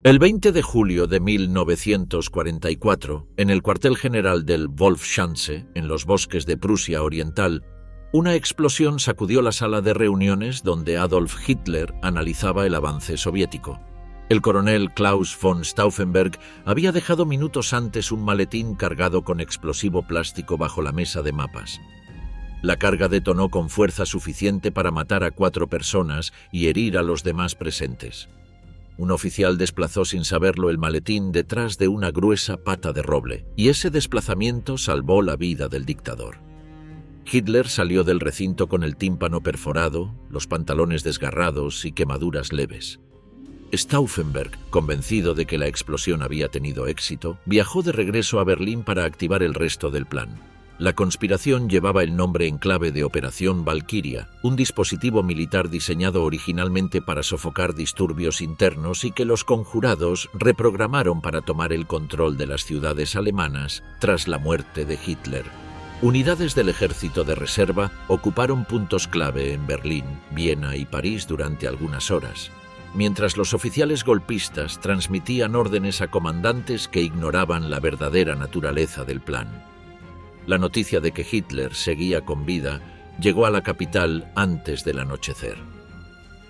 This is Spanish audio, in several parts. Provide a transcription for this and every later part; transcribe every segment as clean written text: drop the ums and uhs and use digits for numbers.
El 20 de julio de 1944, en el cuartel general del Wolfschanze, en los bosques de Prusia Oriental, una explosión sacudió la sala de reuniones donde Adolf Hitler analizaba el avance soviético. El coronel Klaus von Stauffenberg había dejado minutos antes un maletín cargado con explosivo plástico bajo la mesa de mapas. La carga detonó con fuerza suficiente para matar a 4 personas y herir a los demás presentes. Un oficial desplazó sin saberlo el maletín detrás de una gruesa pata de roble, y ese desplazamiento salvó la vida del dictador. Hitler salió del recinto con el tímpano perforado, los pantalones desgarrados y quemaduras leves. Stauffenberg, convencido de que la explosión había tenido éxito, viajó de regreso a Berlín para activar el resto del plan. La conspiración llevaba el nombre en clave de Operación Valquiria, un dispositivo militar diseñado originalmente para sofocar disturbios internos y que los conjurados reprogramaron para tomar el control de las ciudades alemanas tras la muerte de Hitler. Unidades del ejército de reserva ocuparon puntos clave en Berlín, Viena y París durante algunas horas, mientras los oficiales golpistas transmitían órdenes a comandantes que ignoraban la verdadera naturaleza del plan. La noticia de que Hitler seguía con vida llegó a la capital antes del anochecer.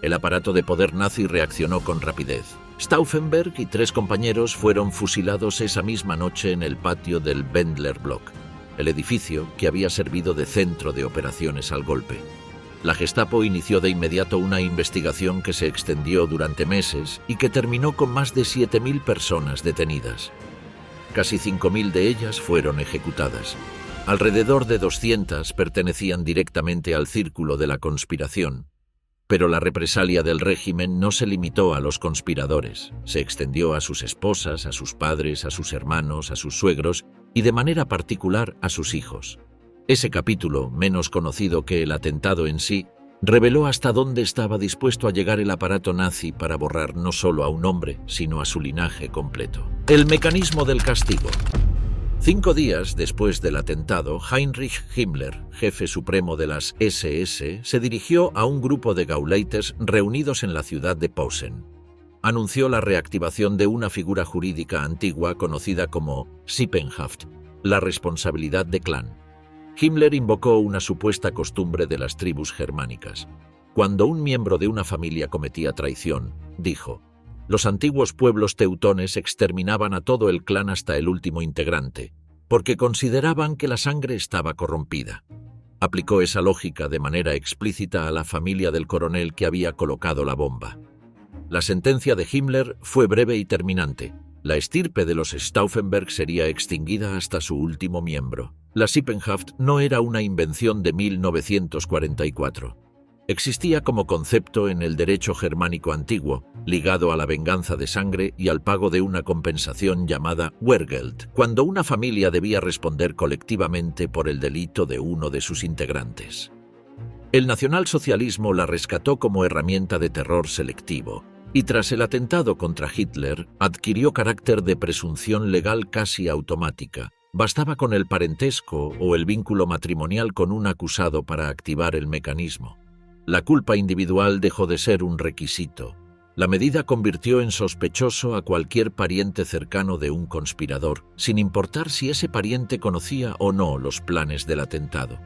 El aparato de poder nazi reaccionó con rapidez. Stauffenberg y 3 compañeros fueron fusilados esa misma noche en el patio del Wendler Block, el edificio que había servido de centro de operaciones al golpe. La Gestapo inició de inmediato una investigación que se extendió durante meses y que terminó con más de 7.000 personas detenidas. Casi 5.000 de ellas fueron ejecutadas. Alrededor de 200 pertenecían directamente al círculo de la conspiración. Pero la represalia del régimen no se limitó a los conspiradores. Se extendió a sus esposas, a sus padres, a sus hermanos, a sus suegros y de manera particular a sus hijos. Ese capítulo, menos conocido que el atentado en sí, reveló hasta dónde estaba dispuesto a llegar el aparato nazi para borrar no solo a un hombre, sino a su linaje completo. El mecanismo del castigo. 5 días después del atentado, Heinrich Himmler, jefe supremo de las SS, se dirigió a un grupo de Gauleiters reunidos en la ciudad de Posen. Anunció la reactivación de una figura jurídica antigua conocida como Sippenhaft, la responsabilidad de clan. Himmler invocó una supuesta costumbre de las tribus germánicas. Cuando un miembro de una familia cometía traición, dijo: los antiguos pueblos teutones exterminaban a todo el clan hasta el último integrante, porque consideraban que la sangre estaba corrompida. Aplicó esa lógica de manera explícita a la familia del coronel que había colocado la bomba. La sentencia de Himmler fue breve y terminante. La estirpe de los Stauffenberg sería extinguida hasta su último miembro. La Sippenhaft no era una invención de 1944. Existía como concepto en el derecho germánico antiguo, ligado a la venganza de sangre y al pago de una compensación llamada Wehrgeld, cuando una familia debía responder colectivamente por el delito de uno de sus integrantes. El nacionalsocialismo la rescató como herramienta de terror selectivo, y tras el atentado contra Hitler adquirió carácter de presunción legal casi automática. Bastaba con el parentesco o el vínculo matrimonial con un acusado para activar el mecanismo. La culpa individual dejó de ser un requisito. La medida convirtió en sospechoso a cualquier pariente cercano de un conspirador, sin importar si ese pariente conocía o no los planes del atentado.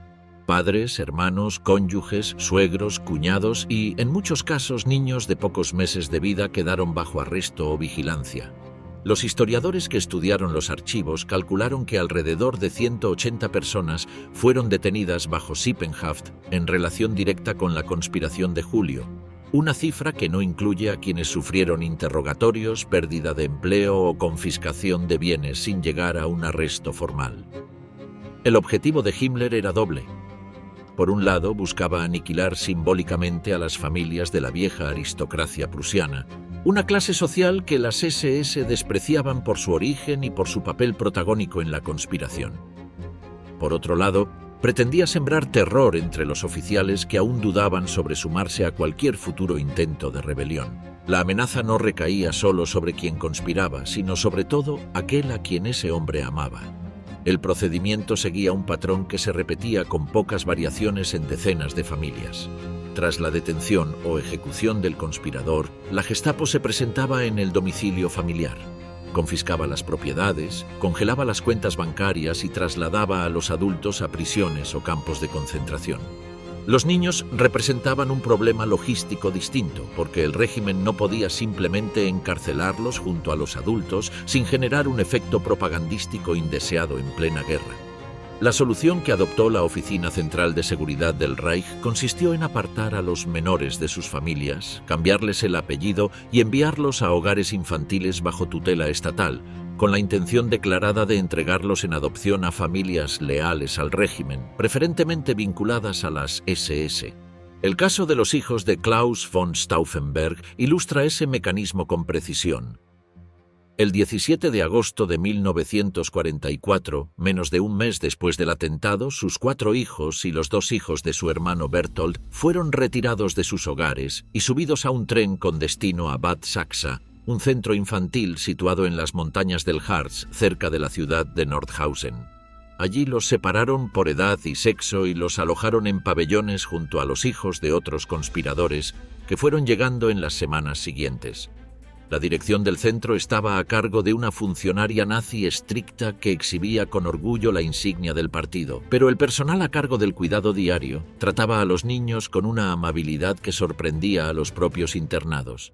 Padres, hermanos, cónyuges, suegros, cuñados y, en muchos casos, niños de pocos meses de vida quedaron bajo arresto o vigilancia. Los historiadores que estudiaron los archivos calcularon que alrededor de 180 personas fueron detenidas bajo Sippenhaft en relación directa con la conspiración de julio, una cifra que no incluye a quienes sufrieron interrogatorios, pérdida de empleo o confiscación de bienes sin llegar a un arresto formal. El objetivo de Himmler era doble. Por un lado, buscaba aniquilar simbólicamente a las familias de la vieja aristocracia prusiana, una clase social que las SS despreciaban por su origen y por su papel protagónico en la conspiración. Por otro lado, pretendía sembrar terror entre los oficiales que aún dudaban sobre sumarse a cualquier futuro intento de rebelión. La amenaza no recaía solo sobre quien conspiraba, sino sobre todo aquel a quien ese hombre amaba. El procedimiento seguía un patrón que se repetía con pocas variaciones en decenas de familias. Tras la detención o ejecución del conspirador, la Gestapo se presentaba en el domicilio familiar. Confiscaba las propiedades, congelaba las cuentas bancarias y trasladaba a los adultos a prisiones o campos de concentración. Los niños representaban un problema logístico distinto, porque el régimen no podía simplemente encarcelarlos junto a los adultos sin generar un efecto propagandístico indeseado en plena guerra. La solución que adoptó la Oficina Central de Seguridad del Reich consistió en apartar a los menores de sus familias, cambiarles el apellido y enviarlos a hogares infantiles bajo tutela estatal, con la intención declarada de entregarlos en adopción a familias leales al régimen, preferentemente vinculadas a las SS. El caso de los hijos de Klaus von Stauffenberg ilustra ese mecanismo con precisión. El 17 de agosto de 1944, menos de un mes después del atentado, sus 4 hijos y los 2 hijos de su hermano Berthold fueron retirados de sus hogares y subidos a un tren con destino a Bad Sachsa, un centro infantil situado en las montañas del Harz, cerca de la ciudad de Nordhausen. Allí los separaron por edad y sexo y los alojaron en pabellones junto a los hijos de otros conspiradores que fueron llegando en las semanas siguientes. La dirección del centro estaba a cargo de una funcionaria nazi estricta que exhibía con orgullo la insignia del partido, pero el personal a cargo del cuidado diario trataba a los niños con una amabilidad que sorprendía a los propios internados.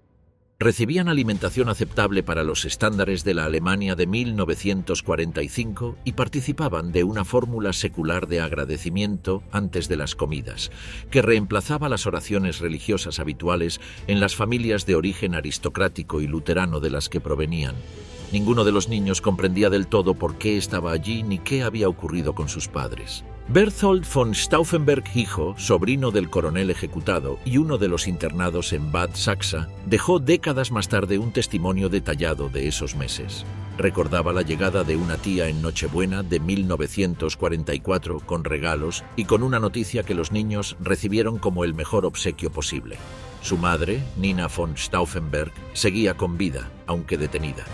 Recibían alimentación aceptable para los estándares de la Alemania de 1945 y participaban de una fórmula secular de agradecimiento antes de las comidas, que reemplazaba las oraciones religiosas habituales en las familias de origen aristocrático y luterano de las que provenían. Ninguno de los niños comprendía del todo por qué estaba allí ni qué había ocurrido con sus padres. Berthold von Stauffenberg, hijo, sobrino del coronel ejecutado y uno de los internados en Bad Sachsa, dejó décadas más tarde un testimonio detallado de esos meses. Recordaba la llegada de una tía en Nochebuena de 1944 con regalos y con una noticia que los niños recibieron como el mejor obsequio posible. Su madre, Nina von Stauffenberg, seguía con vida, aunque detenida.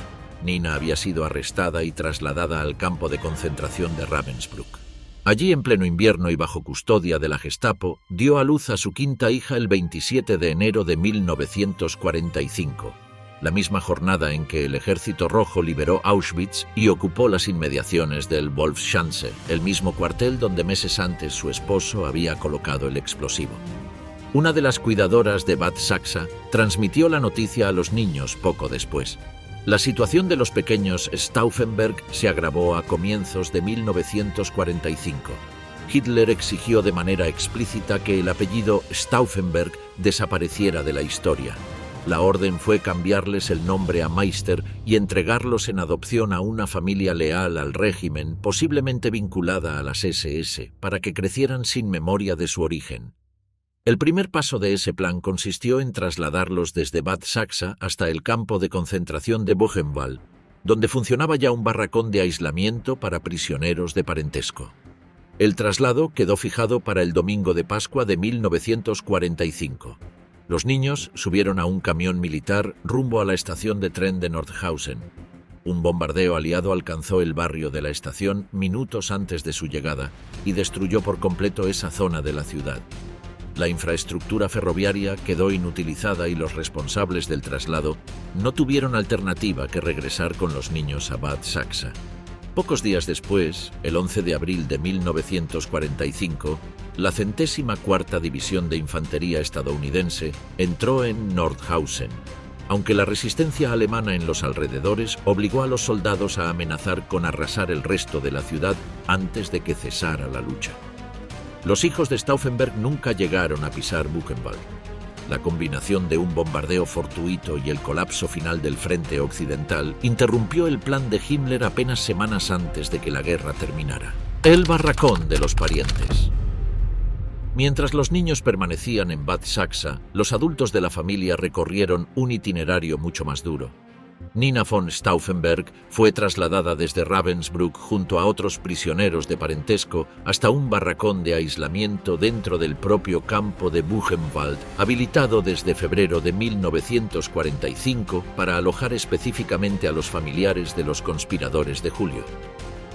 Nina había sido arrestada y trasladada al campo de concentración de Ravensbrück. Allí, en pleno invierno y bajo custodia de la Gestapo, dio a luz a su 5ª hija el 27 de enero de 1945, la misma jornada en que el Ejército Rojo liberó Auschwitz y ocupó las inmediaciones del Wolfschanze, el mismo cuartel donde meses antes su esposo había colocado el explosivo. Una de las cuidadoras de Bad Sachsa transmitió la noticia a los niños poco después. La situación de los pequeños Stauffenberg se agravó a comienzos de 1945. Hitler exigió de manera explícita que el apellido Stauffenberg desapareciera de la historia. La orden fue cambiarles el nombre a Meister y entregarlos en adopción a una familia leal al régimen, posiblemente vinculada a las SS, para que crecieran sin memoria de su origen. El primer paso de ese plan consistió en trasladarlos desde Bad Sachsa hasta el campo de concentración de Buchenwald, donde funcionaba ya un barracón de aislamiento para prisioneros de parentesco. El traslado quedó fijado para el domingo de Pascua de 1945. Los niños subieron a un camión militar rumbo a la estación de tren de Nordhausen. Un bombardeo aliado alcanzó el barrio de la estación minutos antes de su llegada y destruyó por completo esa zona de la ciudad. La infraestructura ferroviaria quedó inutilizada y los responsables del traslado no tuvieron alternativa que regresar con los niños a Bad Sachsa. Pocos días después, el 11 de abril de 1945, la 104ª División de Infantería estadounidense entró en Nordhausen, aunque la resistencia alemana en los alrededores obligó a los soldados a amenazar con arrasar el resto de la ciudad antes de que cesara la lucha. Los hijos de Stauffenberg nunca llegaron a pisar Buchenwald. La combinación de un bombardeo fortuito y el colapso final del frente occidental interrumpió el plan de Himmler apenas semanas antes de que la guerra terminara. El barracón de los parientes. Mientras los niños permanecían en Bad Sachsa, los adultos de la familia recorrieron un itinerario mucho más duro. Nina von Stauffenberg fue trasladada desde Ravensbrück junto a otros prisioneros de parentesco hasta un barracón de aislamiento dentro del propio campo de Buchenwald, habilitado desde febrero de 1945 para alojar específicamente a los familiares de los conspiradores de julio.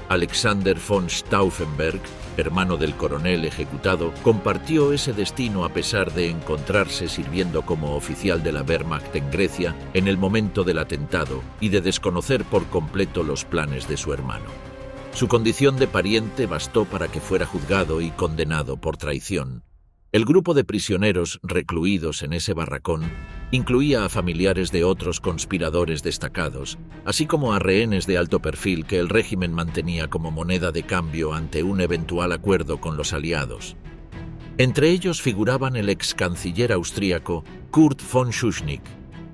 Alexander von Stauffenberg, hermano del coronel ejecutado, compartió ese destino a pesar de encontrarse sirviendo como oficial de la Wehrmacht en Grecia en el momento del atentado y de desconocer por completo los planes de su hermano. Su condición de pariente bastó para que fuera juzgado y condenado por traición. El grupo de prisioneros recluidos en ese barracón incluía a familiares de otros conspiradores destacados, así como a rehenes de alto perfil que el régimen mantenía como moneda de cambio ante un eventual acuerdo con los aliados. Entre ellos figuraban el ex canciller austríaco Kurt von Schuschnigg,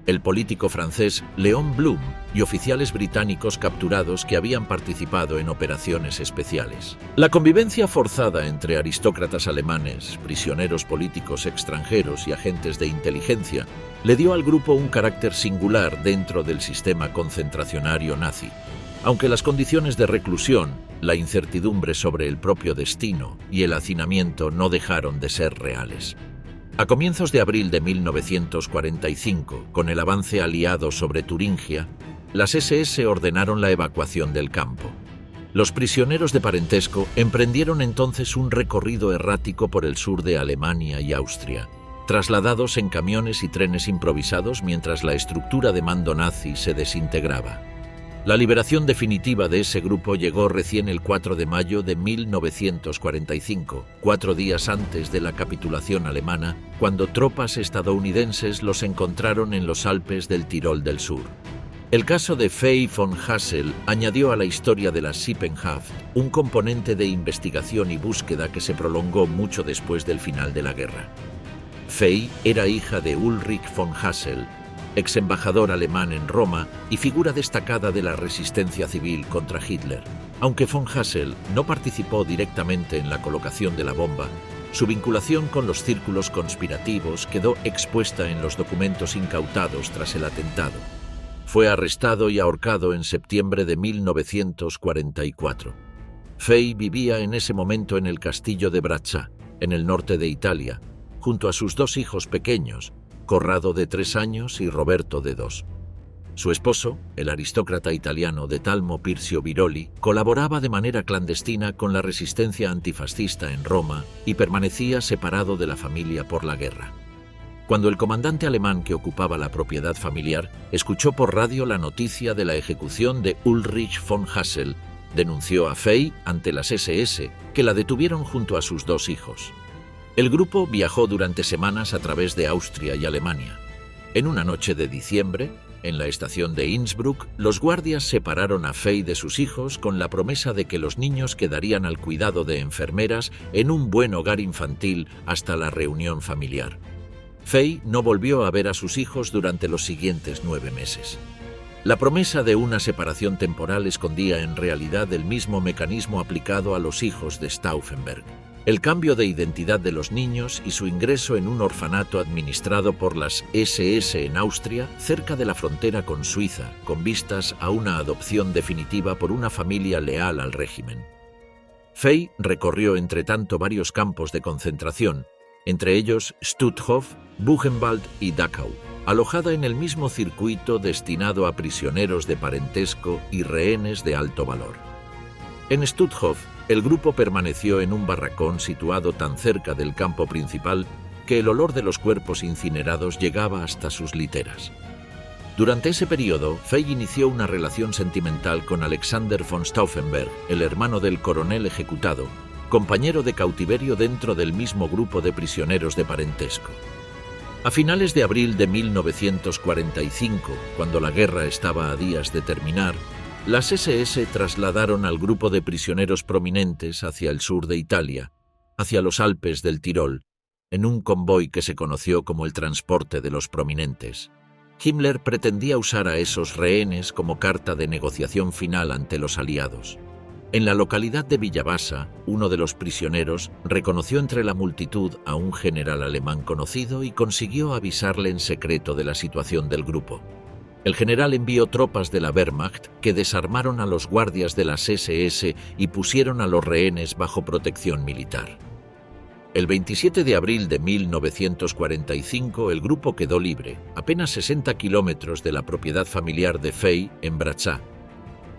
el político francés Léon Blum y oficiales británicos capturados que habían participado en operaciones especiales. La convivencia forzada entre aristócratas alemanes, prisioneros políticos extranjeros y agentes de inteligencia le dio al grupo un carácter singular dentro del sistema concentracionario nazi. Aunque las condiciones de reclusión, la incertidumbre sobre el propio destino y el hacinamiento no dejaron de ser reales. A comienzos de abril de 1945, con el avance aliado sobre Turingia, las SS ordenaron la evacuación del campo. Los prisioneros de parentesco emprendieron entonces un recorrido errático por el sur de Alemania y Austria, trasladados en camiones y trenes improvisados mientras la estructura de mando nazi se desintegraba. La liberación definitiva de ese grupo llegó recién el 4 de mayo de 1945, 4 días antes de la capitulación alemana, cuando tropas estadounidenses los encontraron en los Alpes del Tirol del Sur. El caso de Fey von Hassel añadió a la historia de la Sippenhaft un componente de investigación y búsqueda que se prolongó mucho después del final de la guerra. Fey era hija de Ulrich von Hassel, ex embajador alemán en Roma y figura destacada de la resistencia civil contra Hitler. Aunque von Hassel no participó directamente en la colocación de la bomba, su vinculación con los círculos conspirativos quedó expuesta en los documentos incautados tras el atentado. Fue arrestado y ahorcado en septiembre de 1944. Fey vivía en ese momento en el castillo de Brazza, en el norte de Italia, junto a sus 2 hijos pequeños, Corrado de 3 años y Roberto de 2. Su esposo, el aristócrata italiano de Talmo Pirzio Biroli, colaboraba de manera clandestina con la resistencia antifascista en Roma y permanecía separado de la familia por la guerra. Cuando el comandante alemán que ocupaba la propiedad familiar escuchó por radio la noticia de la ejecución de Ulrich von Hassel, denunció a Fey ante las SS, que la detuvieron junto a sus 2 hijos. El grupo viajó durante semanas a través de Austria y Alemania. En una noche de diciembre, en la estación de Innsbruck, los guardias separaron a Fey de sus hijos con la promesa de que los niños quedarían al cuidado de enfermeras en un buen hogar infantil hasta la reunión familiar. Fey no volvió a ver a sus hijos durante los siguientes 9 meses. La promesa de una separación temporal escondía en realidad el mismo mecanismo aplicado a los hijos de Stauffenberg: el cambio de identidad de los niños y su ingreso en un orfanato administrado por las SS en Austria, cerca de la frontera con Suiza, con vistas a una adopción definitiva por una familia leal al régimen. Fey recorrió entre tanto varios campos de concentración, entre ellos Stutthof, Buchenwald y Dachau, alojada en el mismo circuito destinado a prisioneros de parentesco y rehenes de alto valor. En Stutthof, el grupo permaneció en un barracón situado tan cerca del campo principal que el olor de los cuerpos incinerados llegaba hasta sus literas. Durante ese periodo, Fey inició una relación sentimental con Alexander von Stauffenberg, el hermano del coronel ejecutado, compañero de cautiverio dentro del mismo grupo de prisioneros de parentesco. A finales de abril de 1945, cuando la guerra estaba a días de terminar, las SS trasladaron al grupo de prisioneros prominentes hacia el sur de Italia, hacia los Alpes del Tirol, en un convoy que se conoció como el transporte de los prominentes. Himmler pretendía usar a esos rehenes como carta de negociación final ante los aliados. En la localidad de Villabasa, uno de los prisioneros reconoció entre la multitud a un general alemán conocido y consiguió avisarle en secreto de la situación del grupo. El general envió tropas de la Wehrmacht que desarmaron a los guardias de las SS y pusieron a los rehenes bajo protección militar. El 27 de abril de 1945 el grupo quedó libre, apenas 60 kilómetros de la propiedad familiar de Fey en Brazza.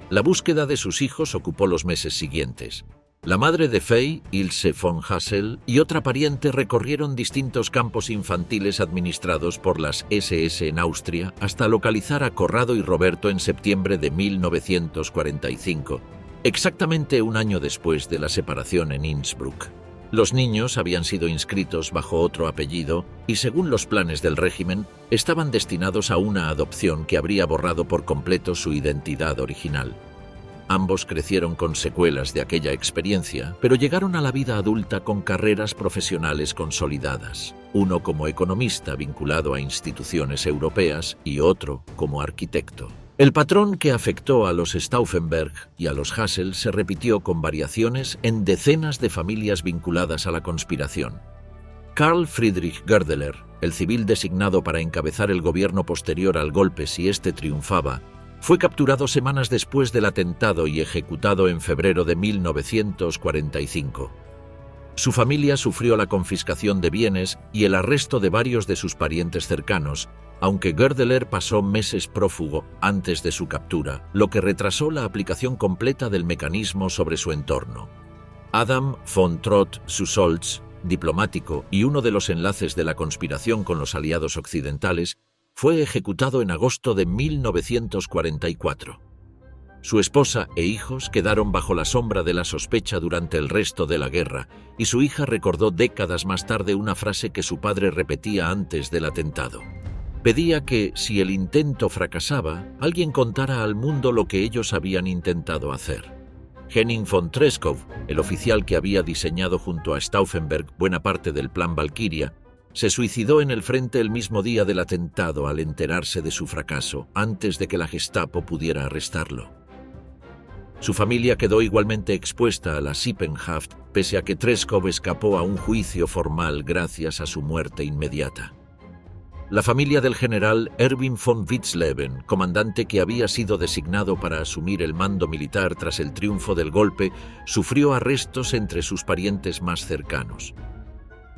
La búsqueda de sus hijos ocupó los meses siguientes. La madre de Fey, Ilse von Hassel, y otra pariente recorrieron distintos campos infantiles administrados por las SS en Austria hasta localizar a Corrado y Roberto en septiembre de 1945, exactamente un año después de la separación en Innsbruck. Los niños habían sido inscritos bajo otro apellido y, según los planes del régimen, estaban destinados a una adopción que habría borrado por completo su identidad original. Ambos crecieron con secuelas de aquella experiencia, pero llegaron a la vida adulta con carreras profesionales consolidadas, uno como economista vinculado a instituciones europeas y otro como arquitecto. El patrón que afectó a los Stauffenberg y a los Hassel se repitió con variaciones en decenas de familias vinculadas a la conspiración. Karl Friedrich Goerdeler, el civil designado para encabezar el gobierno posterior al golpe si éste triunfaba, fue capturado semanas después del atentado y ejecutado en febrero de 1945. Su familia sufrió la confiscación de bienes y el arresto de varios de sus parientes cercanos, aunque Goerdeler pasó meses prófugo antes de su captura, lo que retrasó la aplicación completa del mecanismo sobre su entorno. Adam von Trott-Susoltz, diplomático y uno de los enlaces de la conspiración con los aliados occidentales, fue ejecutado en agosto de 1944. Su esposa e hijos quedaron bajo la sombra de la sospecha durante el resto de la guerra, y su hija recordó décadas más tarde una frase que su padre repetía antes del atentado. Pedía que, si el intento fracasaba, alguien contara al mundo lo que ellos habían intentado hacer. Henning von Treschow, el oficial que había diseñado junto a Stauffenberg buena parte del Plan Valkyria, se suicidó en el frente el mismo día del atentado al enterarse de su fracaso, antes de que la Gestapo pudiera arrestarlo. Su familia quedó igualmente expuesta a la Sippenhaft, pese a que Treschow escapó a un juicio formal gracias a su muerte inmediata. La familia del general Erwin von Witzleben, comandante que había sido designado para asumir el mando militar tras el triunfo del golpe, sufrió arrestos entre sus parientes más cercanos.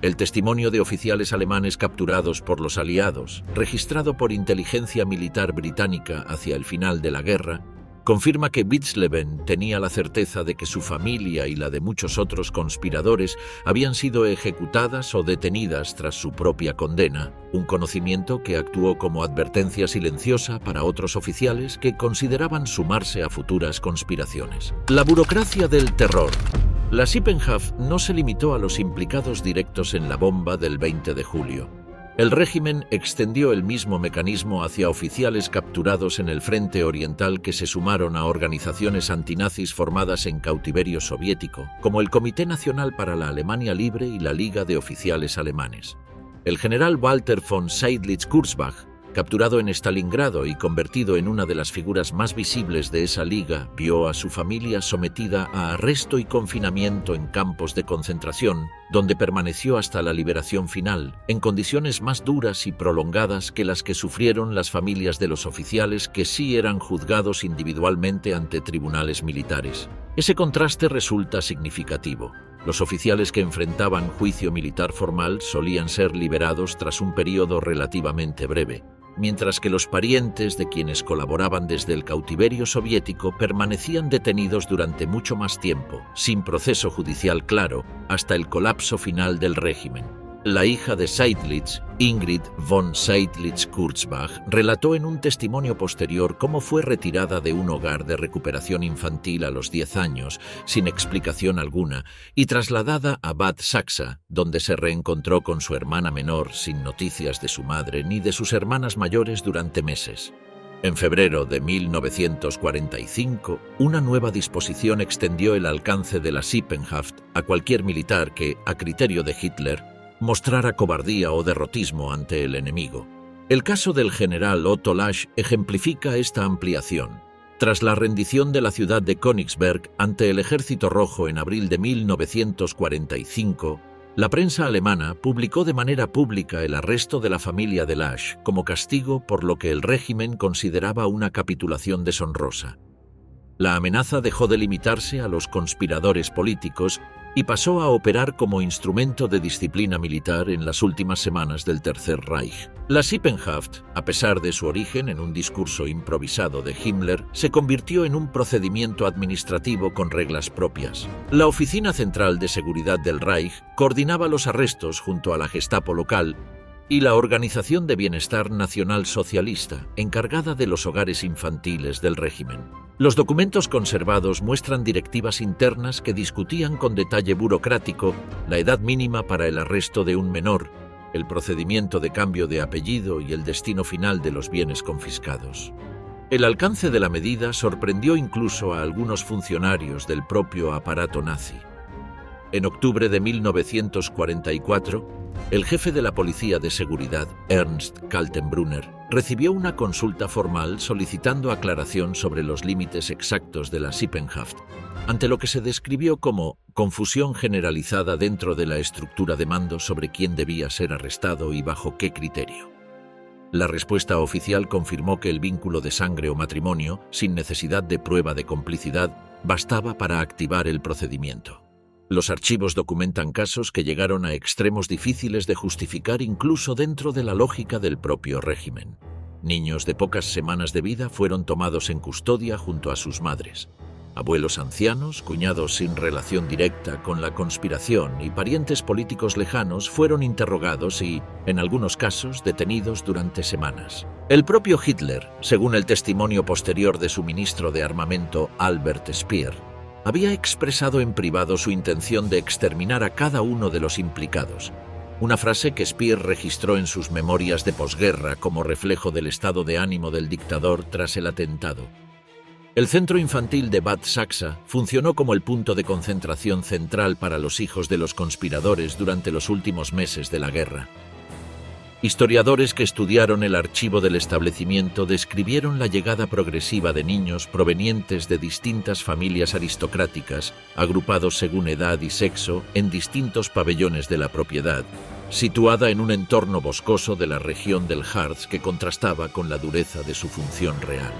El testimonio de oficiales alemanes capturados por los aliados, registrado por inteligencia militar británica hacia el final de la guerra, confirma que Witzleben tenía la certeza de que su familia y la de muchos otros conspiradores habían sido ejecutadas o detenidas tras su propia condena, un conocimiento que actuó como advertencia silenciosa para otros oficiales que consideraban sumarse a futuras conspiraciones. La burocracia del terror. La Sippenhaft no se limitó a los implicados directos en la bomba del 20 de julio. El régimen extendió el mismo mecanismo hacia oficiales capturados en el frente oriental que se sumaron a organizaciones antinazis formadas en cautiverio soviético, como el Comité Nacional para la Alemania Libre y la Liga de Oficiales Alemanes. El general Walter von Seydlitz-Kurzbach, capturado en Stalingrado y convertido en una de las figuras más visibles de esa liga, vio a su familia sometida a arresto y confinamiento en campos de concentración, donde permaneció hasta la liberación final, en condiciones más duras y prolongadas que las que sufrieron las familias de los oficiales que sí eran juzgados individualmente ante tribunales militares. Ese contraste resulta significativo. Los oficiales que enfrentaban juicio militar formal solían ser liberados tras un periodo relativamente breve, mientras que los parientes de quienes colaboraban desde el cautiverio soviético permanecían detenidos durante mucho más tiempo, sin proceso judicial claro, hasta el colapso final del régimen. La hija de Seydlitz, Ingrid von Seydlitz-Kurzbach, relató en un testimonio posterior cómo fue retirada de un hogar de recuperación infantil a los 10 años, sin explicación alguna, y trasladada a Bad Sachsa, donde se reencontró con su hermana menor sin noticias de su madre ni de sus hermanas mayores durante meses. En febrero de 1945, una nueva disposición extendió el alcance de la Sippenhaft a cualquier militar que, a criterio de Hitler, mostrara cobardía o derrotismo ante el enemigo. El caso del general Otto Lasch ejemplifica esta ampliación. Tras la rendición de la ciudad de Königsberg ante el Ejército Rojo en abril de 1945, la prensa alemana publicó de manera pública el arresto de la familia de Lasch como castigo por lo que el régimen consideraba una capitulación deshonrosa. La amenaza dejó de limitarse a los conspiradores políticos y pasó a operar como instrumento de disciplina militar en las últimas semanas del Tercer Reich. La Sippenhaft, a pesar de su origen en un discurso improvisado de Himmler, se convirtió en un procedimiento administrativo con reglas propias. La Oficina Central de Seguridad del Reich coordinaba los arrestos junto a la Gestapo local y la Organización de Bienestar Nacional Socialista, encargada de los hogares infantiles del régimen. Los documentos conservados muestran directivas internas que discutían con detalle burocrático la edad mínima para el arresto de un menor, el procedimiento de cambio de apellido y el destino final de los bienes confiscados. El alcance de la medida sorprendió incluso a algunos funcionarios del propio aparato nazi. En octubre de 1944, el jefe de la Policía de Seguridad, Ernst Kaltenbrunner, recibió una consulta formal solicitando aclaración sobre los límites exactos de la Sippenhaft, ante lo que se describió como confusión generalizada dentro de la estructura de mando sobre quién debía ser arrestado y bajo qué criterio. La respuesta oficial confirmó que el vínculo de sangre o matrimonio, sin necesidad de prueba de complicidad, bastaba para activar el procedimiento. Los archivos documentan casos que llegaron a extremos difíciles de justificar incluso dentro de la lógica del propio régimen. Niños de pocas semanas de vida fueron tomados en custodia junto a sus madres. Abuelos ancianos, cuñados sin relación directa con la conspiración y parientes políticos lejanos fueron interrogados y, en algunos casos, detenidos durante semanas. El propio Hitler, según el testimonio posterior de su ministro de Armamento Albert Speer, había expresado en privado su intención de exterminar a cada uno de los implicados, una frase que Speer registró en sus memorias de posguerra como reflejo del estado de ánimo del dictador tras el atentado. El centro infantil de Bad Saxa funcionó como el punto de concentración central para los hijos de los conspiradores durante los últimos meses de la guerra. Historiadores que estudiaron el archivo del establecimiento describieron la llegada progresiva de niños provenientes de distintas familias aristocráticas, agrupados según edad y sexo en distintos pabellones de la propiedad, situada en un entorno boscoso de la región del Harz que contrastaba con la dureza de su función real.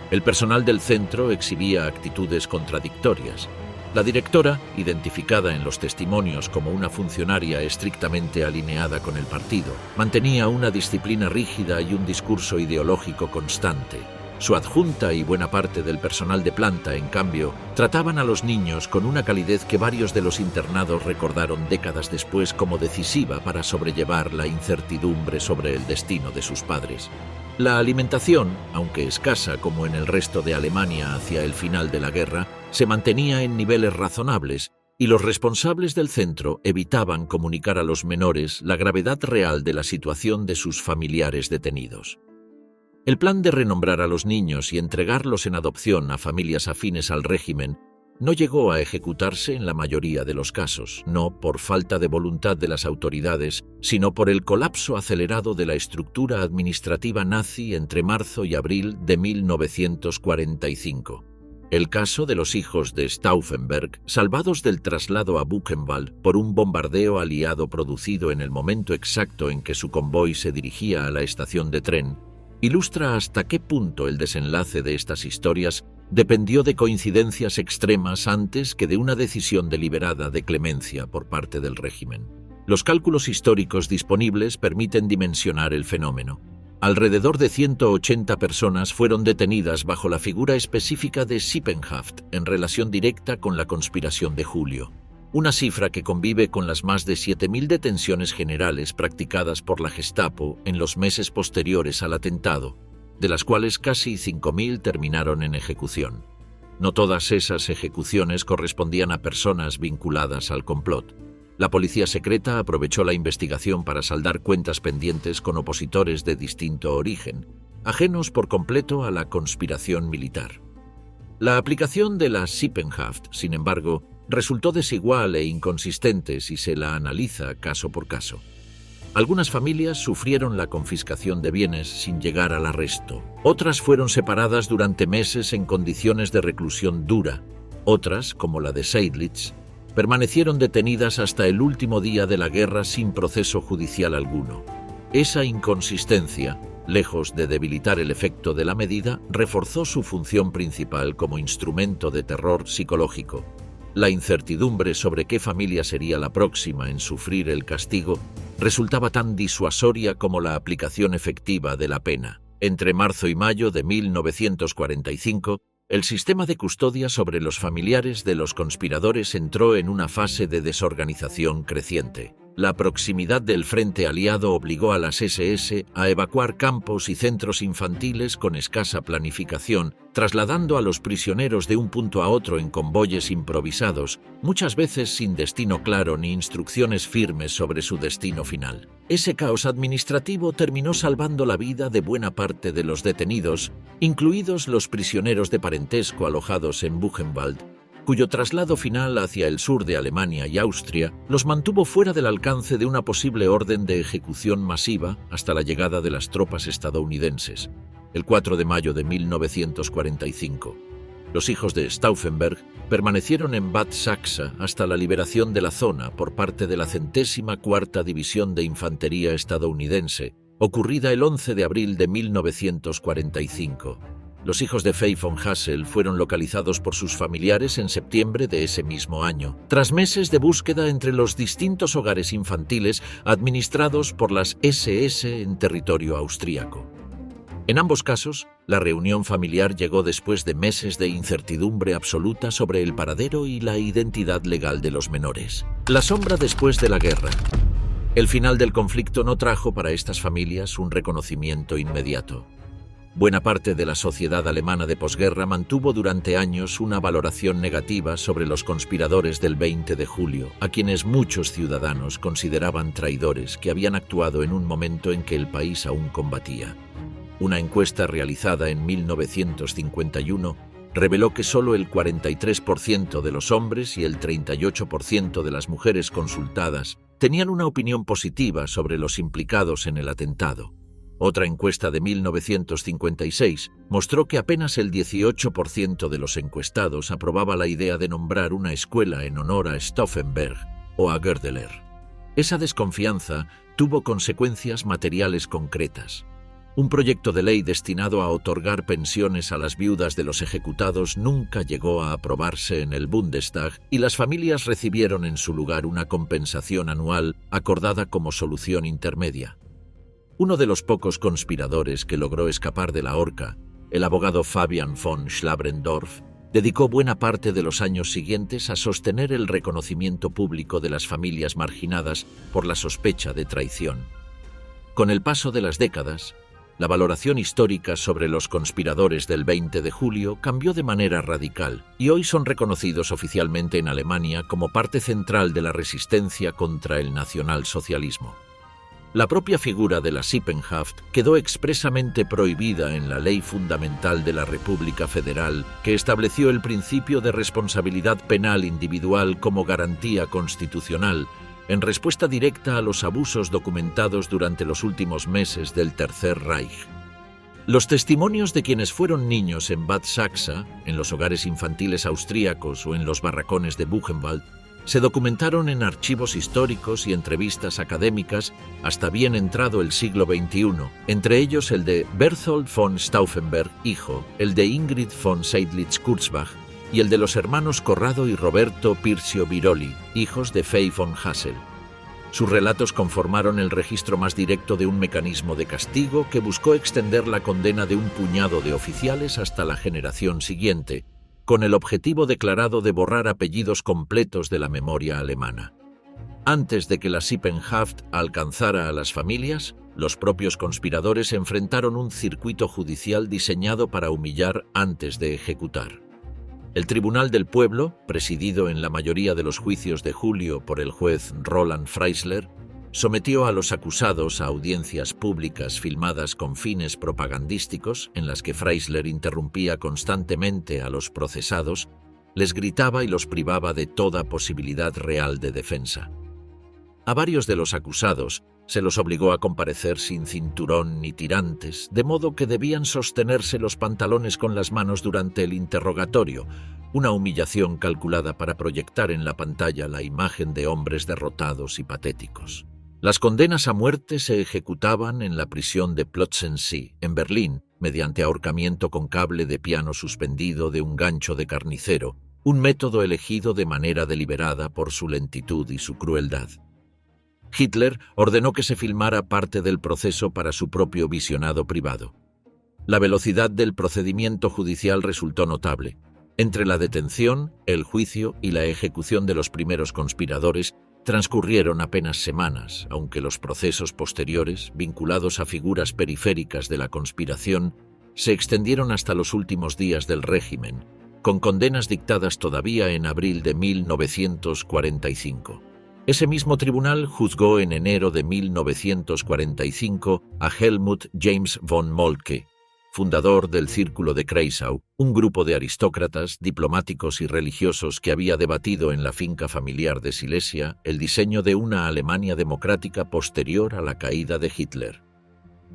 El personal del centro exhibía actitudes contradictorias. La directora, identificada en los testimonios como una funcionaria estrictamente alineada con el partido, mantenía una disciplina rígida y un discurso ideológico constante. Su adjunta y buena parte del personal de planta, en cambio, trataban a los niños con una calidez que varios de los internados recordaron décadas después como decisiva para sobrellevar la incertidumbre sobre el destino de sus padres. La alimentación, aunque escasa como en el resto de Alemania hacia el final de la guerra, se mantenía en niveles razonables y los responsables del centro evitaban comunicar a los menores la gravedad real de la situación de sus familiares detenidos. El plan de renombrar a los niños y entregarlos en adopción a familias afines al régimen no llegó a ejecutarse en la mayoría de los casos, no por falta de voluntad de las autoridades, sino por el colapso acelerado de la estructura administrativa nazi entre marzo y abril de 1945. El caso de los hijos de Stauffenberg, salvados del traslado a Buchenwald por un bombardeo aliado producido en el momento exacto en que su convoy se dirigía a la estación de tren, ilustra hasta qué punto el desenlace de estas historias dependió de coincidencias extremas antes que de una decisión deliberada de clemencia por parte del régimen. Los cálculos históricos disponibles permiten dimensionar el fenómeno. Alrededor de 180 personas fueron detenidas bajo la figura específica de Sippenhaft en relación directa con la conspiración de julio, una cifra que convive con las más de 7.000 detenciones generales practicadas por la Gestapo en los meses posteriores al atentado, de las cuales casi 5.000 terminaron en ejecución. No todas esas ejecuciones correspondían a personas vinculadas al complot. La policía secreta aprovechó la investigación para saldar cuentas pendientes con opositores de distinto origen, ajenos por completo a la conspiración militar. La aplicación de la Sippenhaft, sin embargo, resultó desigual e inconsistente si se la analiza caso por caso. Algunas familias sufrieron la confiscación de bienes sin llegar al arresto. Otras fueron separadas durante meses en condiciones de reclusión dura. Otras, como la de Seydlitz, permanecieron detenidas hasta el último día de la guerra sin proceso judicial alguno. Esa inconsistencia, lejos de debilitar el efecto de la medida, reforzó su función principal como instrumento de terror psicológico. La incertidumbre sobre qué familia sería la próxima en sufrir el castigo resultaba tan disuasoria como la aplicación efectiva de la pena. Entre marzo y mayo de 1945, el sistema de custodia sobre los familiares de los conspiradores entró en una fase de desorganización creciente. La proximidad del frente aliado obligó a las SS a evacuar campos y centros infantiles con escasa planificación, trasladando a los prisioneros de un punto a otro en convoyes improvisados, muchas veces sin destino claro ni instrucciones firmes sobre su destino final. Ese caos administrativo terminó salvando la vida de buena parte de los detenidos, incluidos los prisioneros de parentesco alojados en Buchenwald, cuyo traslado final hacia el sur de Alemania y Austria los mantuvo fuera del alcance de una posible orden de ejecución masiva hasta la llegada de las tropas estadounidenses, el 4 de mayo de 1945. Los hijos de Stauffenberg permanecieron en Bad Sachsa hasta la liberación de la zona por parte de la 104ª División de Infantería estadounidense, ocurrida el 11 de abril de 1945. Los hijos de Fay von Hassel fueron localizados por sus familiares en septiembre de ese mismo año, tras meses de búsqueda entre los distintos hogares infantiles administrados por las SS en territorio austríaco. En ambos casos, la reunión familiar llegó después de meses de incertidumbre absoluta sobre el paradero y la identidad legal de los menores. La sombra después de la guerra. El final del conflicto no trajo para estas familias un reconocimiento inmediato. Buena parte de la sociedad alemana de posguerra mantuvo durante años una valoración negativa sobre los conspiradores del 20 de julio, a quienes muchos ciudadanos consideraban traidores que habían actuado en un momento en que el país aún combatía. Una encuesta realizada en 1951 reveló que solo el 43% de los hombres y el 38% de las mujeres consultadas tenían una opinión positiva sobre los implicados en el atentado. Otra encuesta de 1956 mostró que apenas el 18% de los encuestados aprobaba la idea de nombrar una escuela en honor a Stauffenberg o a Goerdeler. Esa desconfianza tuvo consecuencias materiales concretas. Un proyecto de ley destinado a otorgar pensiones a las viudas de los ejecutados nunca llegó a aprobarse en el Bundestag y las familias recibieron en su lugar una compensación anual acordada como solución intermedia. Uno de los pocos conspiradores que logró escapar de la horca, el abogado Fabian von Schlabrendorf, dedicó buena parte de los años siguientes a sostener el reconocimiento público de las familias marginadas por la sospecha de traición. Con el paso de las décadas, la valoración histórica sobre los conspiradores del 20 de julio cambió de manera radical y hoy son reconocidos oficialmente en Alemania como parte central de la resistencia contra el nacionalsocialismo. La propia figura de la Sippenhaft quedó expresamente prohibida en la Ley Fundamental de la República Federal, que estableció el principio de responsabilidad penal individual como garantía constitucional, en respuesta directa a los abusos documentados durante los últimos meses del Tercer Reich. Los testimonios de quienes fueron niños en Bad Sachsa, en los hogares infantiles austríacos o en los barracones de Buchenwald, se documentaron en archivos históricos y entrevistas académicas hasta bien entrado el siglo XXI, entre ellos el de Berthold von Stauffenberg, hijo, el de Ingrid von Seydlitz-Kurzbach y el de los hermanos Corrado y Roberto Pircio Biroli, hijos de Fay von Hassel. Sus relatos conformaron el registro más directo de un mecanismo de castigo que buscó extender la condena de un puñado de oficiales hasta la generación siguiente, con el objetivo declarado de borrar apellidos completos de la memoria alemana. Antes de que la Sippenhaft alcanzara a las familias, los propios conspiradores enfrentaron un circuito judicial diseñado para humillar antes de ejecutar. El Tribunal del Pueblo, presidido en la mayoría de los juicios de julio por el juez Roland Freisler, sometió a los acusados a audiencias públicas filmadas con fines propagandísticos en las que Freisler interrumpía constantemente a los procesados, les gritaba y los privaba de toda posibilidad real de defensa. A varios de los acusados se los obligó a comparecer sin cinturón ni tirantes, de modo que debían sostenerse los pantalones con las manos durante el interrogatorio, una humillación calculada para proyectar en la pantalla la imagen de hombres derrotados y patéticos. Las condenas a muerte se ejecutaban en la prisión de Plötzensee, en Berlín, mediante ahorcamiento con cable de piano suspendido de un gancho de carnicero, un método elegido de manera deliberada por su lentitud y su crueldad. Hitler ordenó que se filmara parte del proceso para su propio visionado privado. La velocidad del procedimiento judicial resultó notable. Entre la detención, el juicio y la ejecución de los primeros conspiradores transcurrieron apenas semanas, aunque los procesos posteriores, vinculados a figuras periféricas de la conspiración, se extendieron hasta los últimos días del régimen, con condenas dictadas todavía en abril de 1945. Ese mismo tribunal juzgó en enero de 1945 a Helmut James von Moltke, fundador del Círculo de Kreisau, un grupo de aristócratas, diplomáticos y religiosos que había debatido en la finca familiar de Silesia el diseño de una Alemania democrática posterior a la caída de Hitler.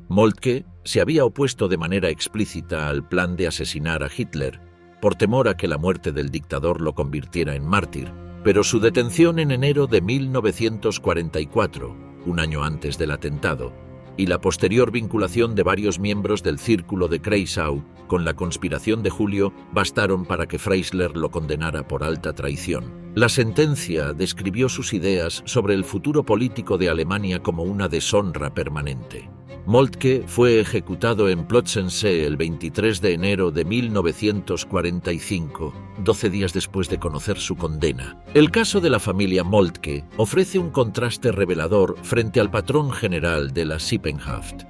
Moltke se había opuesto de manera explícita al plan de asesinar a Hitler, por temor a que la muerte del dictador lo convirtiera en mártir, pero su detención en enero de 1944, un año antes del atentado, y la posterior vinculación de varios miembros del Círculo de Kreisau con la conspiración de julio bastaron para que Freisler lo condenara por alta traición. La sentencia describió sus ideas sobre el futuro político de Alemania como una deshonra permanente. Moltke fue ejecutado en Plötzensee el 23 de enero de 1945, 12 días después de conocer su condena. El caso de la familia Moltke ofrece un contraste revelador frente al patrón general de la Sippenhaft.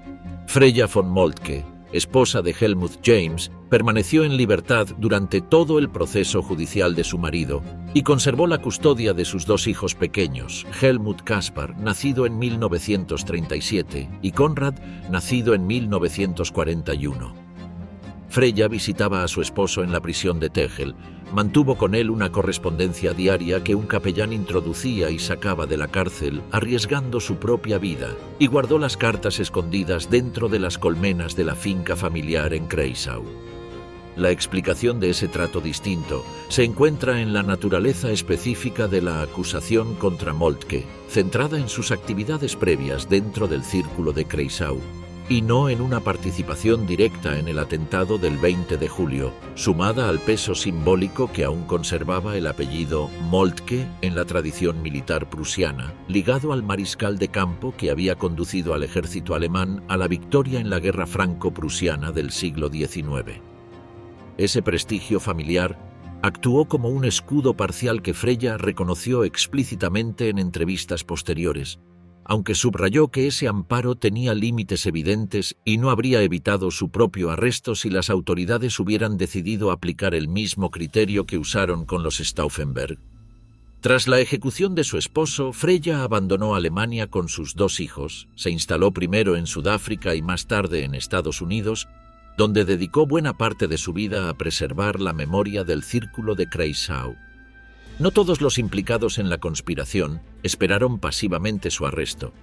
Freya von Moltke, esposa de Helmut James, permaneció en libertad durante todo el proceso judicial de su marido y conservó la custodia de sus dos hijos pequeños, Helmut Kaspar, nacido en 1937, y Konrad, nacido en 1941. Freya visitaba a su esposo en la prisión de Tegel, mantuvo con él una correspondencia diaria que un capellán introducía y sacaba de la cárcel, arriesgando su propia vida, y guardó las cartas escondidas dentro de las colmenas de la finca familiar en Kreisau. La explicación de ese trato distinto se encuentra en la naturaleza específica de la acusación contra Moltke, centrada en sus actividades previas dentro del Círculo de Kreisau, y no en una participación directa en el atentado del 20 de julio, sumada al peso simbólico que aún conservaba el apellido Moltke en la tradición militar prusiana, ligado al mariscal de campo que había conducido al ejército alemán a la victoria en la guerra franco-prusiana del siglo XIX. Ese prestigio familiar actuó como un escudo parcial que Freya reconoció explícitamente en entrevistas posteriores, aunque subrayó que ese amparo tenía límites evidentes y no habría evitado su propio arresto si las autoridades hubieran decidido aplicar el mismo criterio que usaron con los Stauffenberg. Tras la ejecución de su esposo, Freya abandonó Alemania con sus dos hijos, se instaló primero en Sudáfrica y más tarde en Estados Unidos, donde dedicó buena parte de su vida a preservar la memoria del Círculo de Kreisau. No todos los implicados en la conspiración esperaron pasivamente su arresto.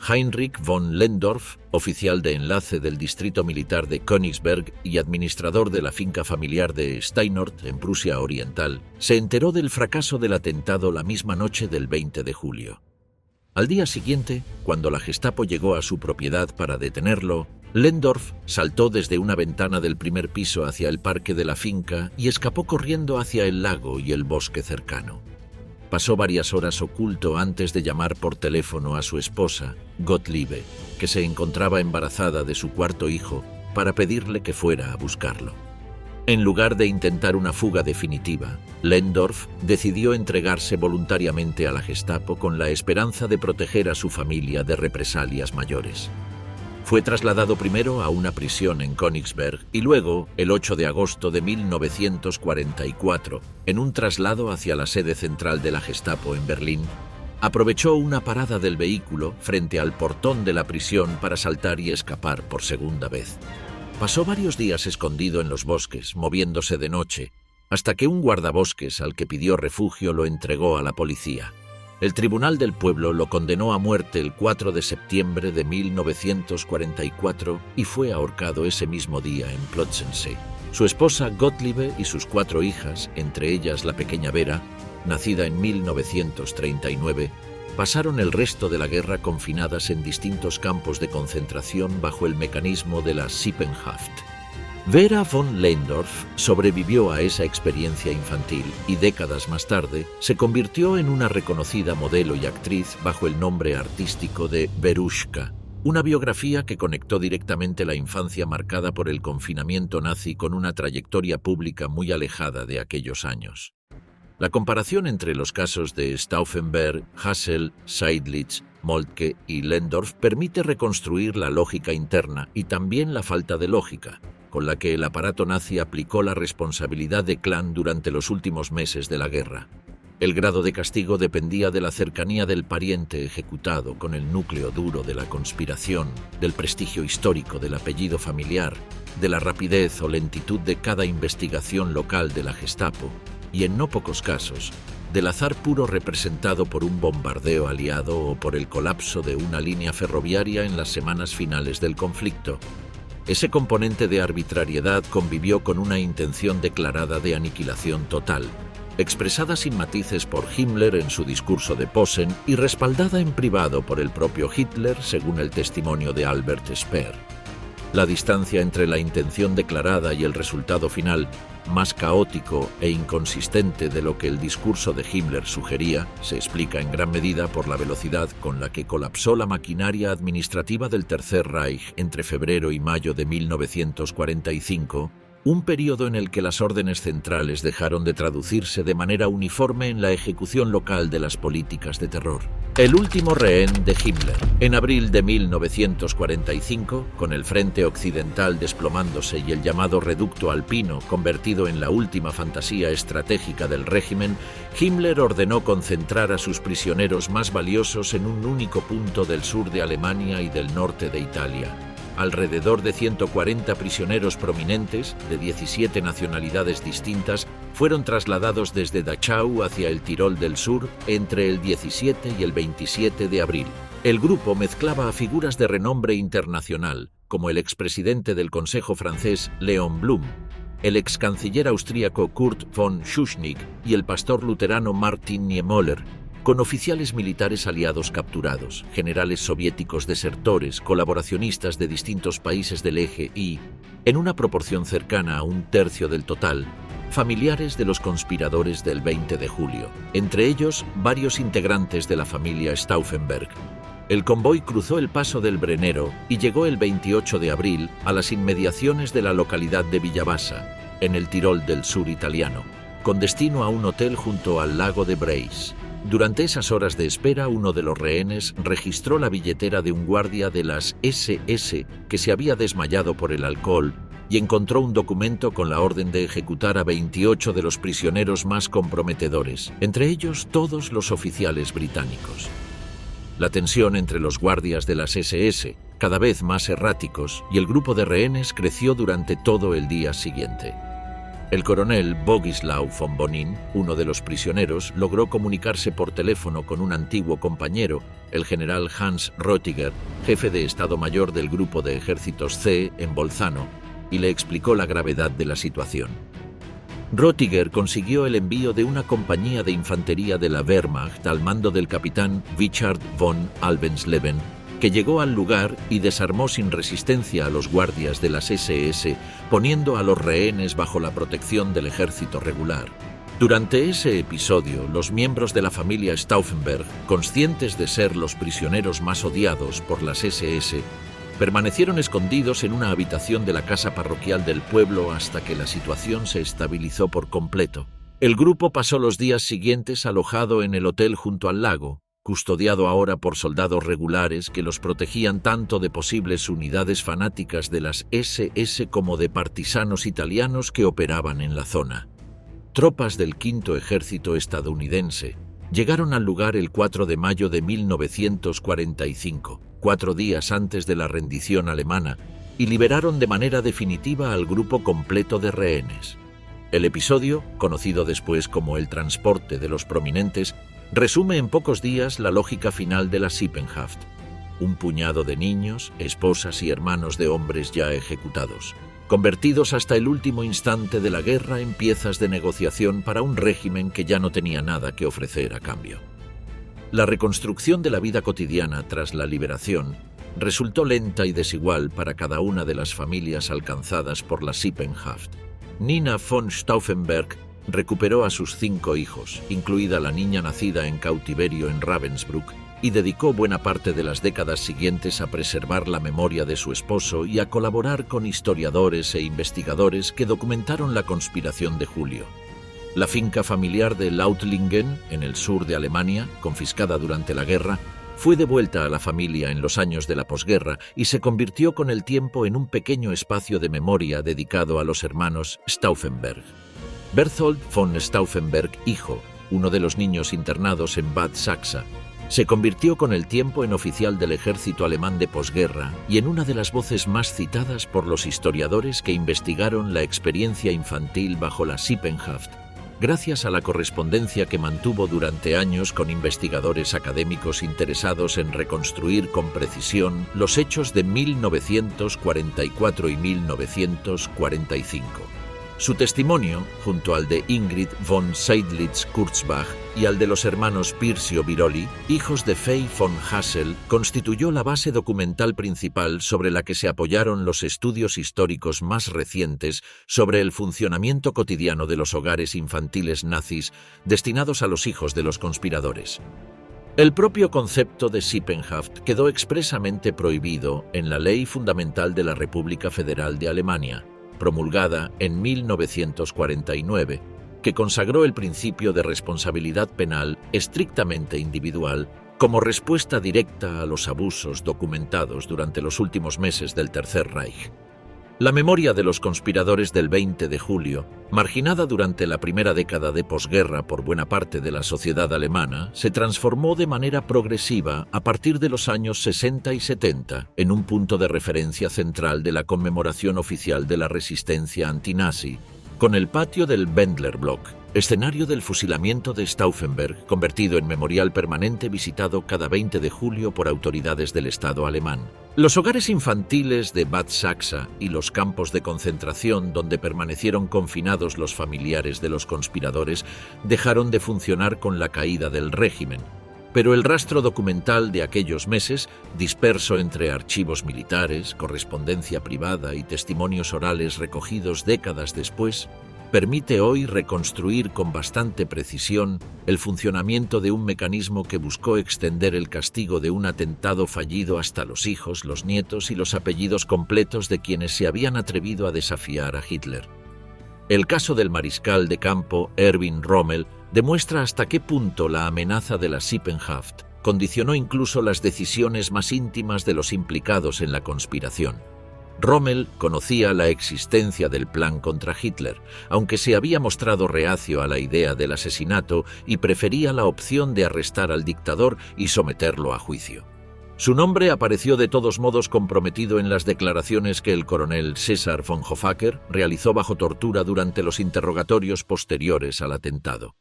Heinrich von Lehndorff, oficial de enlace del distrito militar de Königsberg y administrador de la finca familiar de Steinort en Prusia Oriental, se enteró del fracaso del atentado la misma noche del 20 de julio. Al día siguiente, cuando la Gestapo llegó a su propiedad para detenerlo, Lehndorff saltó desde una ventana del primer piso hacia el parque de la finca y escapó corriendo hacia el lago y el bosque cercano. Pasó varias horas oculto antes de llamar por teléfono a su esposa, Gottliebe, que se encontraba embarazada de su cuarto hijo, para pedirle que fuera a buscarlo. En lugar de intentar una fuga definitiva, Lehndorff decidió entregarse voluntariamente a la Gestapo con la esperanza de proteger a su familia de represalias mayores. Fue trasladado primero a una prisión en Königsberg y luego, el 8 de agosto de 1944, en un traslado hacia la sede central de la Gestapo en Berlín, aprovechó una parada del vehículo frente al portón de la prisión para saltar y escapar por segunda vez. Pasó varios días escondido en los bosques, moviéndose de noche, hasta que un guardabosques al que pidió refugio lo entregó a la policía. El Tribunal del Pueblo lo condenó a muerte el 4 de septiembre de 1944 y fue ahorcado ese mismo día en Plötzensee. Su esposa Gottliebe y sus 4 hijas, entre ellas la pequeña Vera, nacida en 1939, pasaron el resto de la guerra confinadas en distintos campos de concentración bajo el mecanismo de la Sippenhaft. Vera von Leindorf sobrevivió a esa experiencia infantil y décadas más tarde se convirtió en una reconocida modelo y actriz bajo el nombre artístico de Veruschka, una biografía que conectó directamente la infancia marcada por el confinamiento nazi con una trayectoria pública muy alejada de aquellos años. La comparación entre los casos de Stauffenberg, Hassel, Seidlitz, Moltke y Leindorf permite reconstruir la lógica interna y también la falta de lógica, con la que el aparato nazi aplicó la responsabilidad de Klan durante los últimos meses de la guerra. El grado de castigo dependía de la cercanía del pariente ejecutado con el núcleo duro de la conspiración, del prestigio histórico del apellido familiar, de la rapidez o lentitud de cada investigación local de la Gestapo, y en no pocos casos, del azar puro representado por un bombardeo aliado o por el colapso de una línea ferroviaria en las semanas finales del conflicto. Ese componente de arbitrariedad convivió con una intención declarada de aniquilación total, expresada sin matices por Himmler en su discurso de Posen y respaldada en privado por el propio Hitler, según el testimonio de Albert Speer. La distancia entre la intención declarada y el resultado final, más caótico e inconsistente de lo que el discurso de Himmler sugería, se explica en gran medida por la velocidad con la que colapsó la maquinaria administrativa del Tercer Reich entre febrero y mayo de 1945, un periodo en el que las órdenes centrales dejaron de traducirse de manera uniforme en la ejecución local de las políticas de terror. El último rehén de Himmler. En abril de 1945, con el frente occidental desplomándose y el llamado reducto alpino convertido en la última fantasía estratégica del régimen, Himmler ordenó concentrar a sus prisioneros más valiosos en un único punto del sur de Alemania y del norte de Italia. Alrededor de 140 prisioneros prominentes, de 17 nacionalidades distintas, fueron trasladados desde Dachau hacia el Tirol del Sur entre el 17 y el 27 de abril. El grupo mezclaba a figuras de renombre internacional, como el expresidente del Consejo francés Léon Blum, el excanciller austríaco Kurt von Schuschnigg y el pastor luterano Martin Niemöller, con oficiales militares aliados capturados, generales soviéticos desertores, colaboracionistas de distintos países del eje y, en una proporción cercana a un tercio del total, familiares de los conspiradores del 20 de julio, entre ellos varios integrantes de la familia Stauffenberg. El convoy cruzó el paso del Brennero y llegó el 28 de abril a las inmediaciones de la localidad de Villabassa, en el Tirol del sur italiano, con destino a un hotel junto al lago de Breis. Durante esas horas de espera, uno de los rehenes registró la billetera de un guardia de las SS que se había desmayado por el alcohol y encontró un documento con la orden de ejecutar a 28 de los prisioneros más comprometedores, entre ellos todos los oficiales británicos. La tensión entre los guardias de las SS, cada vez más erráticos, y el grupo de rehenes creció durante todo el día siguiente. El coronel Bogislaw von Bonin, uno de los prisioneros, logró comunicarse por teléfono con un antiguo compañero, el general Hans Rötiger, jefe de Estado Mayor del Grupo de Ejércitos C en Bolzano, y le explicó la gravedad de la situación. Rötiger consiguió el envío de una compañía de infantería de la Wehrmacht al mando del capitán Richard von Alvensleben, que llegó al lugar y desarmó sin resistencia a los guardias de las SS, poniendo a los rehenes bajo la protección del ejército regular. Durante ese episodio, los miembros de la familia Stauffenberg, conscientes de ser los prisioneros más odiados por las SS, permanecieron escondidos en una habitación de la casa parroquial del pueblo hasta que la situación se estabilizó por completo. El grupo pasó los días siguientes alojado en el hotel junto al lago, custodiado ahora por soldados regulares que los protegían tanto de posibles unidades fanáticas de las SS como de partisanos italianos que operaban en la zona. Tropas del Quinto Ejército estadounidense llegaron al lugar el 4 de mayo de 1945, 4 días antes de la rendición alemana, y liberaron de manera definitiva al grupo completo de rehenes. El episodio, conocido después como el transporte de los prominentes, resume en pocos días la lógica final de la Sippenhaft: un puñado de niños, esposas y hermanos de hombres ya ejecutados, convertidos hasta el último instante de la guerra en piezas de negociación para un régimen que ya no tenía nada que ofrecer a cambio. La reconstrucción de la vida cotidiana tras la liberación resultó lenta y desigual para cada una de las familias alcanzadas por la Sippenhaft. Nina von Stauffenberg recuperó a sus 5 hijos, incluida la niña nacida en cautiverio en Ravensbrück, y dedicó buena parte de las décadas siguientes a preservar la memoria de su esposo y a colaborar con historiadores e investigadores que documentaron la conspiración de julio. La finca familiar de Lautlingen, en el sur de Alemania, confiscada durante la guerra, fue devuelta a la familia en los años de la posguerra y se convirtió con el tiempo en un pequeño espacio de memoria dedicado a los hermanos Stauffenberg. Berthold von Stauffenberg, hijo, uno de los niños internados en Bad Saxa, se convirtió con el tiempo en oficial del ejército alemán de posguerra y en una de las voces más citadas por los historiadores que investigaron la experiencia infantil bajo la Sippenhaft, gracias a la correspondencia que mantuvo durante años con investigadores académicos interesados en reconstruir con precisión los hechos de 1944 y 1945. Su testimonio, junto al de Ingrid von Seydlitz-Kurzbach y al de los hermanos Pircio Biroli, hijos de Fay von Hassel, constituyó la base documental principal sobre la que se apoyaron los estudios históricos más recientes sobre el funcionamiento cotidiano de los hogares infantiles nazis destinados a los hijos de los conspiradores. El propio concepto de Sippenhaft quedó expresamente prohibido en la Ley Fundamental de la República Federal de Alemania, promulgada en 1949, que consagró el principio de responsabilidad penal estrictamente individual como respuesta directa a los abusos documentados durante los últimos meses del Tercer Reich. La memoria de los conspiradores del 20 de julio, marginada durante la primera década de posguerra por buena parte de la sociedad alemana, se transformó de manera progresiva a partir de los años 60 y 70 en un punto de referencia central de la conmemoración oficial de la resistencia antinazi, con el patio del Wendlerblock, escenario del fusilamiento de Stauffenberg, convertido en memorial permanente visitado cada 20 de julio por autoridades del Estado alemán. Los hogares infantiles de Bad Saxa y los campos de concentración donde permanecieron confinados los familiares de los conspiradores dejaron de funcionar con la caída del régimen, pero el rastro documental de aquellos meses, disperso entre archivos militares, correspondencia privada y testimonios orales recogidos décadas después, permite hoy reconstruir con bastante precisión el funcionamiento de un mecanismo que buscó extender el castigo de un atentado fallido hasta los hijos, los nietos y los apellidos completos de quienes se habían atrevido a desafiar a Hitler. El caso del mariscal de campo Erwin Rommel demuestra hasta qué punto la amenaza de la Sippenhaft condicionó incluso las decisiones más íntimas de los implicados en la conspiración. Rommel conocía la existencia del plan contra Hitler, aunque se había mostrado reacio a la idea del asesinato y prefería la opción de arrestar al dictador y someterlo a juicio. Su nombre apareció de todos modos comprometido en las declaraciones que el coronel César von Hoffacker realizó bajo tortura durante los interrogatorios posteriores al atentado.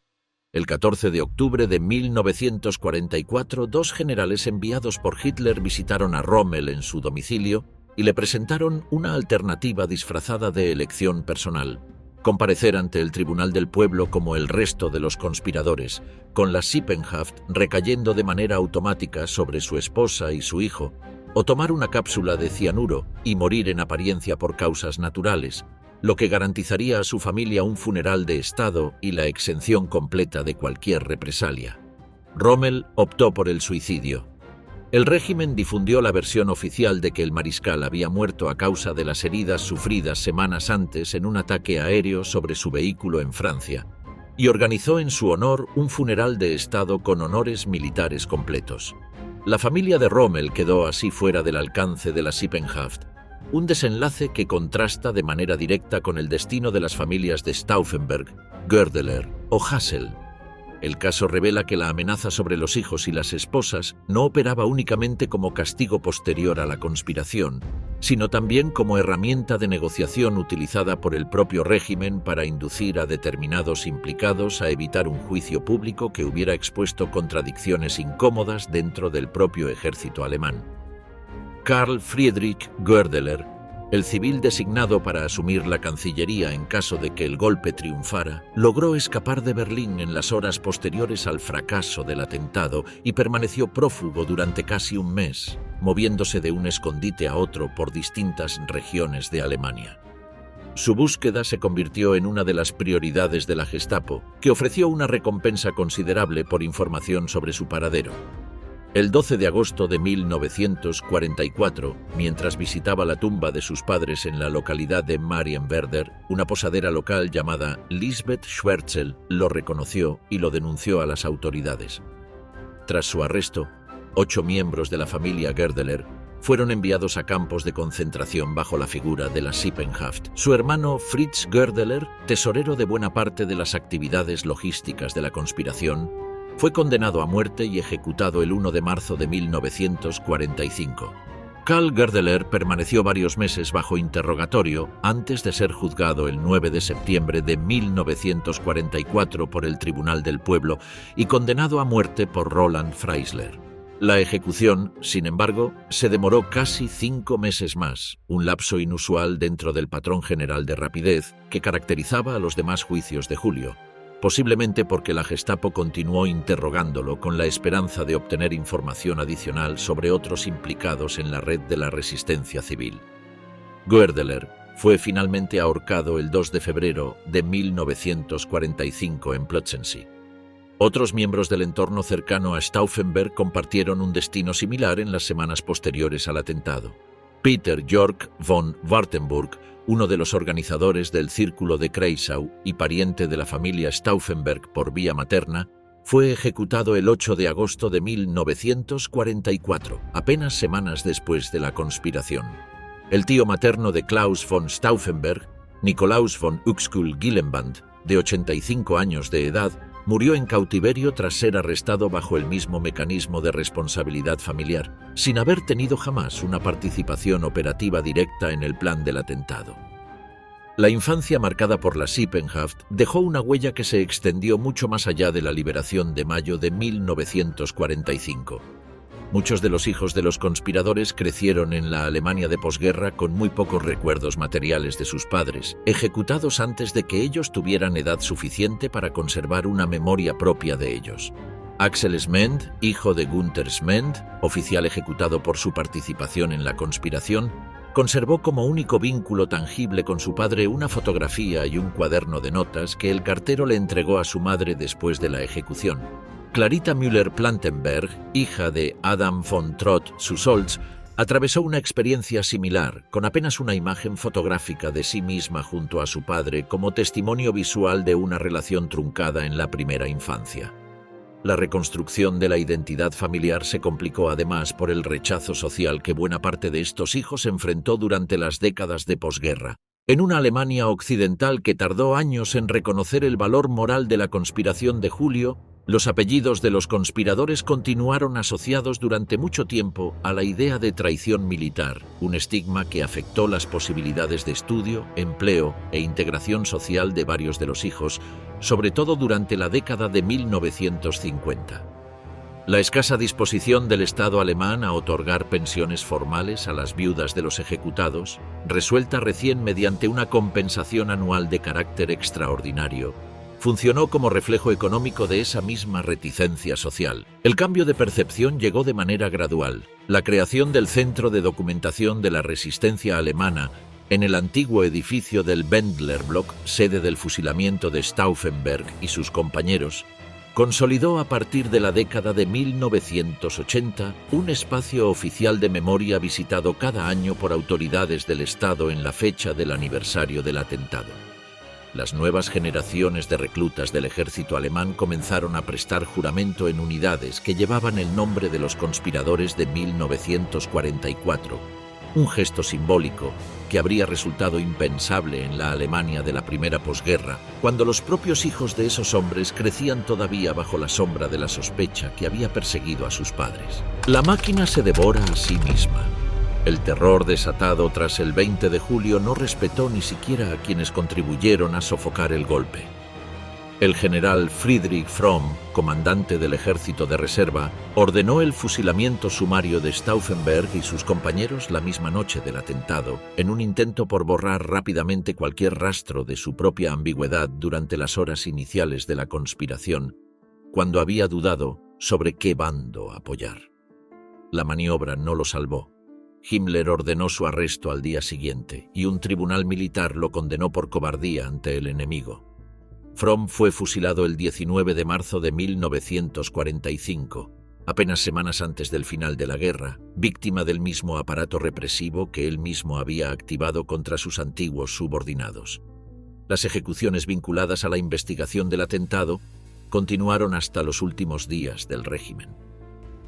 El 14 de octubre de 1944, 2 generales enviados por Hitler visitaron a Rommel en su domicilio y le presentaron una alternativa disfrazada de elección personal: comparecer ante el Tribunal del Pueblo como el resto de los conspiradores, con la Sippenhaft recayendo de manera automática sobre su esposa y su hijo, o tomar una cápsula de cianuro y morir en apariencia por causas naturales, lo que garantizaría a su familia un funeral de Estado y la exención completa de cualquier represalia. Rommel optó por el suicidio. El régimen difundió la versión oficial de que el mariscal había muerto a causa de las heridas sufridas semanas antes en un ataque aéreo sobre su vehículo en Francia, y organizó en su honor un funeral de Estado con honores militares completos. La familia de Rommel quedó así fuera del alcance de la Sippenhaft, un desenlace que contrasta de manera directa con el destino de las familias de Stauffenberg, Goerdeler o Hassel. El caso revela que la amenaza sobre los hijos y las esposas no operaba únicamente como castigo posterior a la conspiración, sino también como herramienta de negociación utilizada por el propio régimen para inducir a determinados implicados a evitar un juicio público que hubiera expuesto contradicciones incómodas dentro del propio ejército alemán. Karl Friedrich Goerdeler, El civil designado para asumir la Cancillería en caso de que el golpe triunfara, logró escapar de Berlín en las horas posteriores al fracaso del atentado y permaneció prófugo durante casi un mes, moviéndose de un escondite a otro por distintas regiones de Alemania. Su búsqueda se convirtió en una de las prioridades de la Gestapo, que ofreció una recompensa considerable por información sobre su paradero. El 12 de agosto de 1944, mientras visitaba la tumba de sus padres en la localidad de Marienwerder, una posadera local llamada Lisbeth Schwertzel lo reconoció y lo denunció a las autoridades. Tras su arresto, 8 miembros de la familia Goerdeler fueron enviados a campos de concentración bajo la figura de la Sippenhaft. Su hermano Fritz Goerdeler, tesorero de buena parte de las actividades logísticas de la conspiración, fue condenado a muerte y ejecutado el 1 de marzo de 1945. Karl Goerdeler permaneció varios meses bajo interrogatorio antes de ser juzgado el 9 de septiembre de 1944 por el Tribunal del Pueblo y condenado a muerte por Roland Freisler. La ejecución, sin embargo, se demoró casi 5 meses más, un lapso inusual dentro del patrón general de rapidez que caracterizaba a los demás juicios de julio, posiblemente porque la Gestapo continuó interrogándolo con la esperanza de obtener información adicional sobre otros implicados en la red de la resistencia civil. Goerdeler fue finalmente ahorcado el 2 de febrero de 1945 en Plötzensee. Otros miembros del entorno cercano a Stauffenberg compartieron un destino similar en las semanas posteriores al atentado. Peter Jörg von Wartenburg, uno de los organizadores del Círculo de Kreisau y pariente de la familia Stauffenberg por vía materna, fue ejecutado el 8 de agosto de 1944, apenas semanas después de la conspiración. El tío materno de Klaus von Stauffenberg, Nikolaus von Uexküll-Gyllenband, de 85 años de edad, murió en cautiverio tras ser arrestado bajo el mismo mecanismo de responsabilidad familiar, sin haber tenido jamás una participación operativa directa en el plan del atentado. La infancia marcada por la Sippenhaft dejó una huella que se extendió mucho más allá de la liberación de mayo de 1945. Muchos de los hijos de los conspiradores crecieron en la Alemania de posguerra con muy pocos recuerdos materiales de sus padres, ejecutados antes de que ellos tuvieran edad suficiente para conservar una memoria propia de ellos. Axel Smend, hijo de Günther Smend, oficial ejecutado por su participación en la conspiración, conservó como único vínculo tangible con su padre una fotografía y un cuaderno de notas que el cartero le entregó a su madre después de la ejecución. Clarita Müller-Plantenberg, hija de Adam von Trott-Susholz, atravesó una experiencia similar, con apenas una imagen fotográfica de sí misma junto a su padre como testimonio visual de una relación truncada en la primera infancia. La reconstrucción de la identidad familiar se complicó además por el rechazo social que buena parte de estos hijos enfrentó durante las décadas de posguerra, en una Alemania occidental que tardó años en reconocer el valor moral de la conspiración de julio. Los apellidos de los conspiradores continuaron asociados durante mucho tiempo a la idea de traición militar, un estigma que afectó las posibilidades de estudio, empleo e integración social de varios de los hijos, sobre todo durante la década de 1950. La escasa disposición del Estado alemán a otorgar pensiones formales a las viudas de los ejecutados, resuelta recién mediante una compensación anual de carácter extraordinario, funcionó como reflejo económico de esa misma reticencia social. El cambio de percepción llegó de manera gradual. La creación del Centro de Documentación de la Resistencia Alemana en el antiguo edificio del Wendlerblock, sede del fusilamiento de Stauffenberg y sus compañeros, consolidó a partir de la década de 1980 un espacio oficial de memoria visitado cada año por autoridades del Estado en la fecha del aniversario del atentado. Las nuevas generaciones de reclutas del ejército alemán comenzaron a prestar juramento en unidades que llevaban el nombre de los conspiradores de 1944, un gesto simbólico que habría resultado impensable en la Alemania de la primera posguerra, cuando los propios hijos de esos hombres crecían todavía bajo la sombra de la sospecha que había perseguido a sus padres. La máquina se devora a sí misma. El terror desatado tras el 20 de julio no respetó ni siquiera a quienes contribuyeron a sofocar el golpe. El general Friedrich Fromm, comandante del ejército de reserva, ordenó el fusilamiento sumario de Stauffenberg y sus compañeros la misma noche del atentado, en un intento por borrar rápidamente cualquier rastro de su propia ambigüedad durante las horas iniciales de la conspiración, cuando había dudado sobre qué bando apoyar. La maniobra no lo salvó. Himmler ordenó su arresto al día siguiente y un tribunal militar lo condenó por cobardía ante el enemigo. Fromm fue fusilado el 19 de marzo de 1945, apenas semanas antes del final de la guerra, víctima del mismo aparato represivo que él mismo había activado contra sus antiguos subordinados. Las ejecuciones vinculadas a la investigación del atentado continuaron hasta los últimos días del régimen.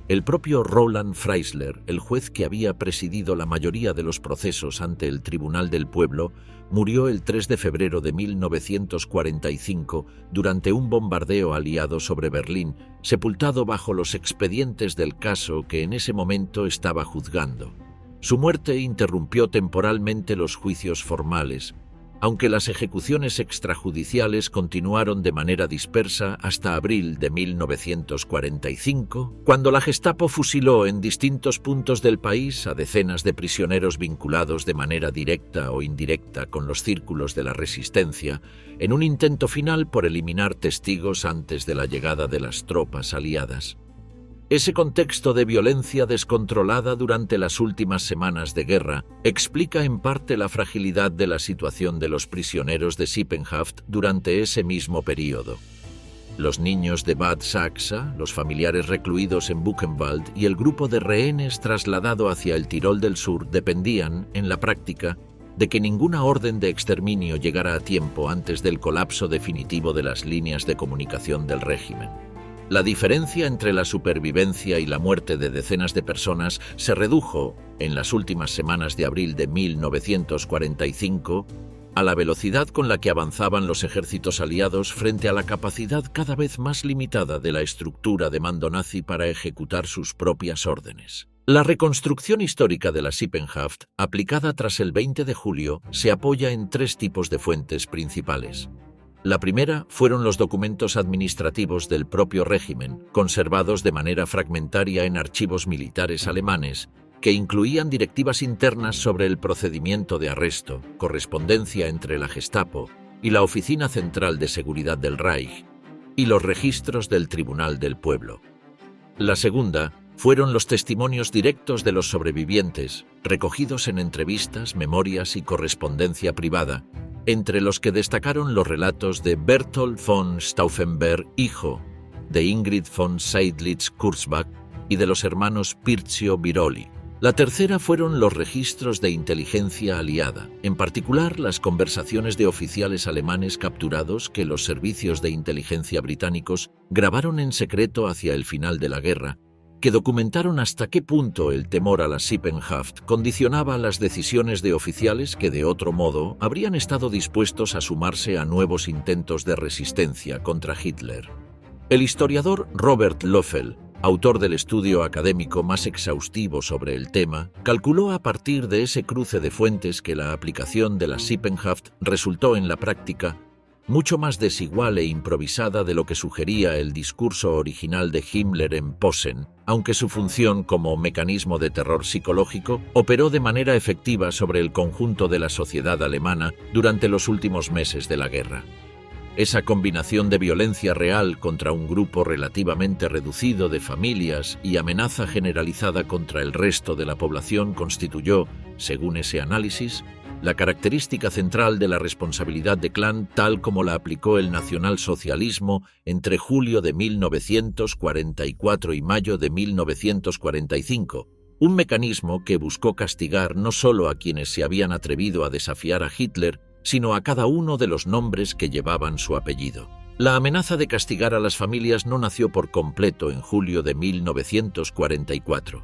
El propio Roland Freisler, el juez que había presidido la mayoría de los procesos ante el Tribunal del Pueblo, murió el 3 de febrero de 1945 durante un bombardeo aliado sobre Berlín, sepultado bajo los expedientes del caso que en ese momento estaba juzgando. Su muerte interrumpió temporalmente los juicios formales, aunque las ejecuciones extrajudiciales continuaron de manera dispersa hasta abril de 1945, cuando la Gestapo fusiló en distintos puntos del país a decenas de prisioneros vinculados de manera directa o indirecta con los círculos de la resistencia, en un intento final por eliminar testigos antes de la llegada de las tropas aliadas. Ese contexto de violencia descontrolada durante las últimas semanas de guerra explica en parte la fragilidad de la situación de los prisioneros de Sippenhaft durante ese mismo periodo. Los niños de Bad Saxa, los familiares recluidos en Buchenwald y el grupo de rehenes trasladado hacia el Tirol del Sur dependían, en la práctica, de que ninguna orden de exterminio llegara a tiempo antes del colapso definitivo de las líneas de comunicación del régimen. La diferencia entre la supervivencia y la muerte de decenas de personas se redujo, en las últimas semanas de abril de 1945, a la velocidad con la que avanzaban los ejércitos aliados frente a la capacidad cada vez más limitada de la estructura de mando nazi para ejecutar sus propias órdenes. La reconstrucción histórica de la Sippenhaft, aplicada tras el 20 de julio, se apoya en tres tipos de fuentes principales. La primera fueron los documentos administrativos del propio régimen, conservados de manera fragmentaria en archivos militares alemanes, que incluían directivas internas sobre el procedimiento de arresto, correspondencia entre la Gestapo y la Oficina Central de Seguridad del Reich, y los registros del Tribunal del Pueblo. La segunda fueron los testimonios directos de los sobrevivientes, recogidos en entrevistas, memorias y correspondencia privada, entre los que destacaron los relatos de Berthold von Stauffenberg, hijo, de Ingrid von Seydlitz-Kurzbach y de los hermanos Pirzio Biroli. La tercera fueron los registros de inteligencia aliada, en particular las conversaciones de oficiales alemanes capturados que los servicios de inteligencia británicos grabaron en secreto hacia el final de la guerra, que documentaron hasta qué punto el temor a la Sippenhaft condicionaba las decisiones de oficiales que de otro modo habrían estado dispuestos a sumarse a nuevos intentos de resistencia contra Hitler. El historiador Robert Löffel, autor del estudio académico más exhaustivo sobre el tema, calculó a partir de ese cruce de fuentes que la aplicación de la Sippenhaft resultó en la práctica mucho más desigual e improvisada de lo que sugería el discurso original de Himmler en Posen, aunque su función como mecanismo de terror psicológico operó de manera efectiva sobre el conjunto de la sociedad alemana durante los últimos meses de la guerra. Esa combinación de violencia real contra un grupo relativamente reducido de familias y amenaza generalizada contra el resto de la población constituyó, según ese análisis, la característica central de la responsabilidad de Klan tal como la aplicó el nacionalsocialismo entre julio de 1944 y mayo de 1945, un mecanismo que buscó castigar no solo a quienes se habían atrevido a desafiar a Hitler, sino a cada uno de los nombres que llevaban su apellido. La amenaza de castigar a las familias no nació por completo en julio de 1944.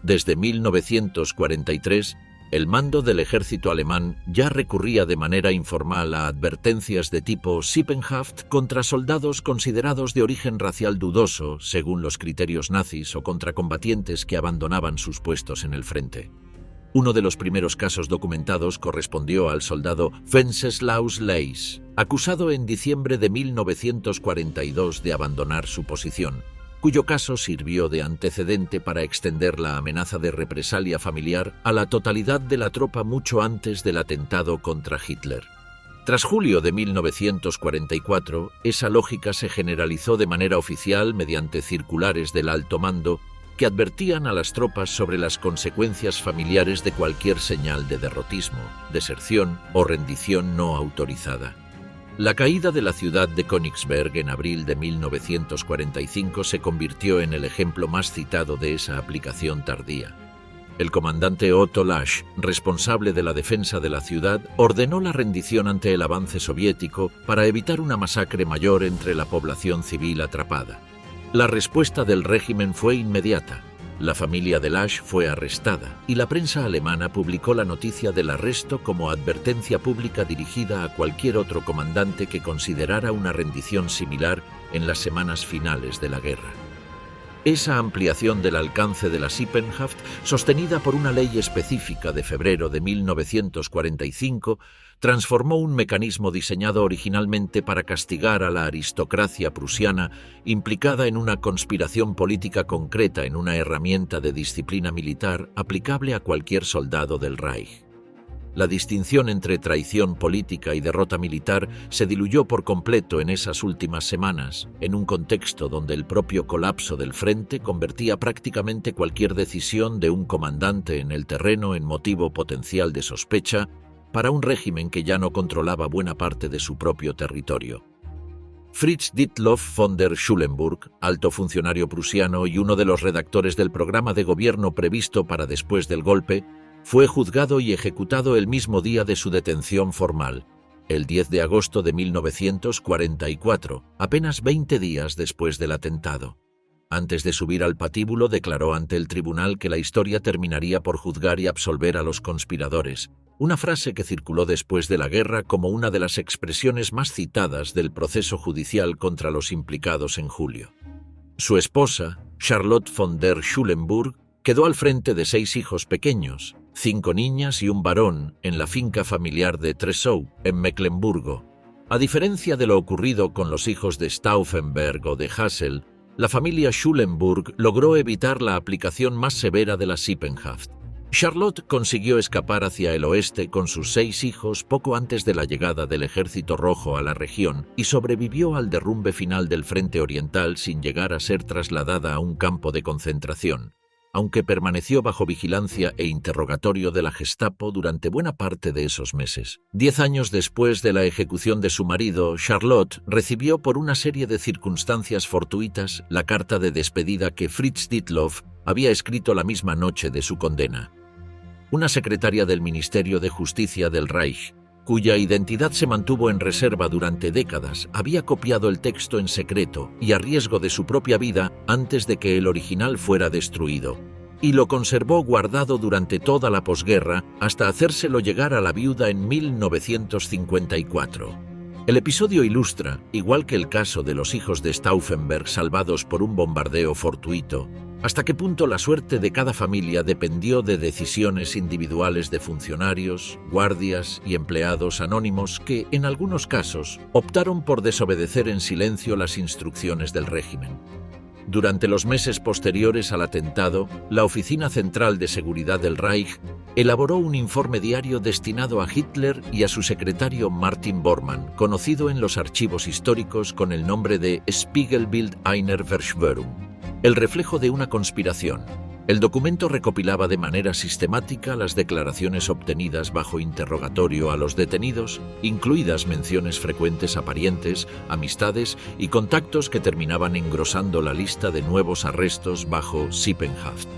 Desde 1943, el mando del ejército alemán ya recurría de manera informal a advertencias de tipo Sippenhaft contra soldados considerados de origen racial dudoso, según los criterios nazis, o contra combatientes que abandonaban sus puestos en el frente. Uno de los primeros casos documentados correspondió al soldado Wenceslaus Leys, acusado en diciembre de 1942 de abandonar su posición, cuyo caso sirvió de antecedente para extender la amenaza de represalia familiar a la totalidad de la tropa mucho antes del atentado contra Hitler. Tras julio de 1944, esa lógica se generalizó de manera oficial mediante circulares del alto mando que advertían a las tropas sobre las consecuencias familiares de cualquier señal de derrotismo, deserción o rendición no autorizada. La caída de la ciudad de Königsberg en abril de 1945 se convirtió en el ejemplo más citado de esa aplicación tardía. El comandante Otto Lasch, responsable de la defensa de la ciudad, ordenó la rendición ante el avance soviético para evitar una masacre mayor entre la población civil atrapada. La respuesta del régimen fue inmediata. La familia de Lasch fue arrestada y la prensa alemana publicó la noticia del arresto como advertencia pública dirigida a cualquier otro comandante que considerara una rendición similar en las semanas finales de la guerra. Esa ampliación del alcance de la Sippenhaft, sostenida por una ley específica de febrero de 1945, transformó un mecanismo diseñado originalmente para castigar a la aristocracia prusiana implicada en una conspiración política concreta en una herramienta de disciplina militar aplicable a cualquier soldado del Reich. La distinción entre traición política y derrota militar se diluyó por completo en esas últimas semanas, en un contexto donde el propio colapso del frente convertía prácticamente cualquier decisión de un comandante en el terreno en motivo potencial de sospecha para un régimen que ya no controlaba buena parte de su propio territorio. Fritz Ditloff von der Schulenburg, alto funcionario prusiano y uno de los redactores del programa de gobierno previsto para después del golpe, fue juzgado y ejecutado el mismo día de su detención formal, el 10 de agosto de 1944, apenas 20 días después del atentado. Antes de subir al patíbulo, declaró ante el tribunal que la historia terminaría por juzgar y absolver a los conspiradores, una frase que circuló después de la guerra como una de las expresiones más citadas del proceso judicial contra los implicados en julio. Su esposa, Charlotte von der Schulenburg, quedó al frente de 6 hijos pequeños, 5 niñas y un varón, en la finca familiar de Tresau, en Mecklemburgo. A diferencia de lo ocurrido con los hijos de Stauffenberg o de Hassel, la familia Schulenburg logró evitar la aplicación más severa de la Sippenhaft. Charlotte consiguió escapar hacia el oeste con sus 6 hijos poco antes de la llegada del Ejército Rojo a la región y sobrevivió al derrumbe final del Frente Oriental sin llegar a ser trasladada a un campo de concentración, aunque permaneció bajo vigilancia e interrogatorio de la Gestapo durante buena parte de esos meses. 10 años después de la ejecución de su marido, Charlotte recibió por una serie de circunstancias fortuitas la carta de despedida que Fritz Ditloff había escrito la misma noche de su condena. Una secretaria del Ministerio de Justicia del Reich, cuya identidad se mantuvo en reserva durante décadas, había copiado el texto en secreto y a riesgo de su propia vida antes de que el original fuera destruido, y lo conservó guardado durante toda la posguerra hasta hacérselo llegar a la viuda en 1954. El episodio ilustra, igual que el caso de los hijos de Stauffenberg salvados por un bombardeo fortuito, hasta qué punto la suerte de cada familia dependió de decisiones individuales de funcionarios, guardias y empleados anónimos que, en algunos casos, optaron por desobedecer en silencio las instrucciones del régimen. Durante los meses posteriores al atentado, la Oficina Central de Seguridad del Reich elaboró un informe diario destinado a Hitler y a su secretario Martin Bormann, conocido en los archivos históricos con el nombre de Spiegelbild einer Verschwörung, el reflejo de una conspiración. El documento recopilaba de manera sistemática las declaraciones obtenidas bajo interrogatorio a los detenidos, incluidas menciones frecuentes a parientes, amistades y contactos que terminaban engrosando la lista de nuevos arrestos bajo Sippenhaft.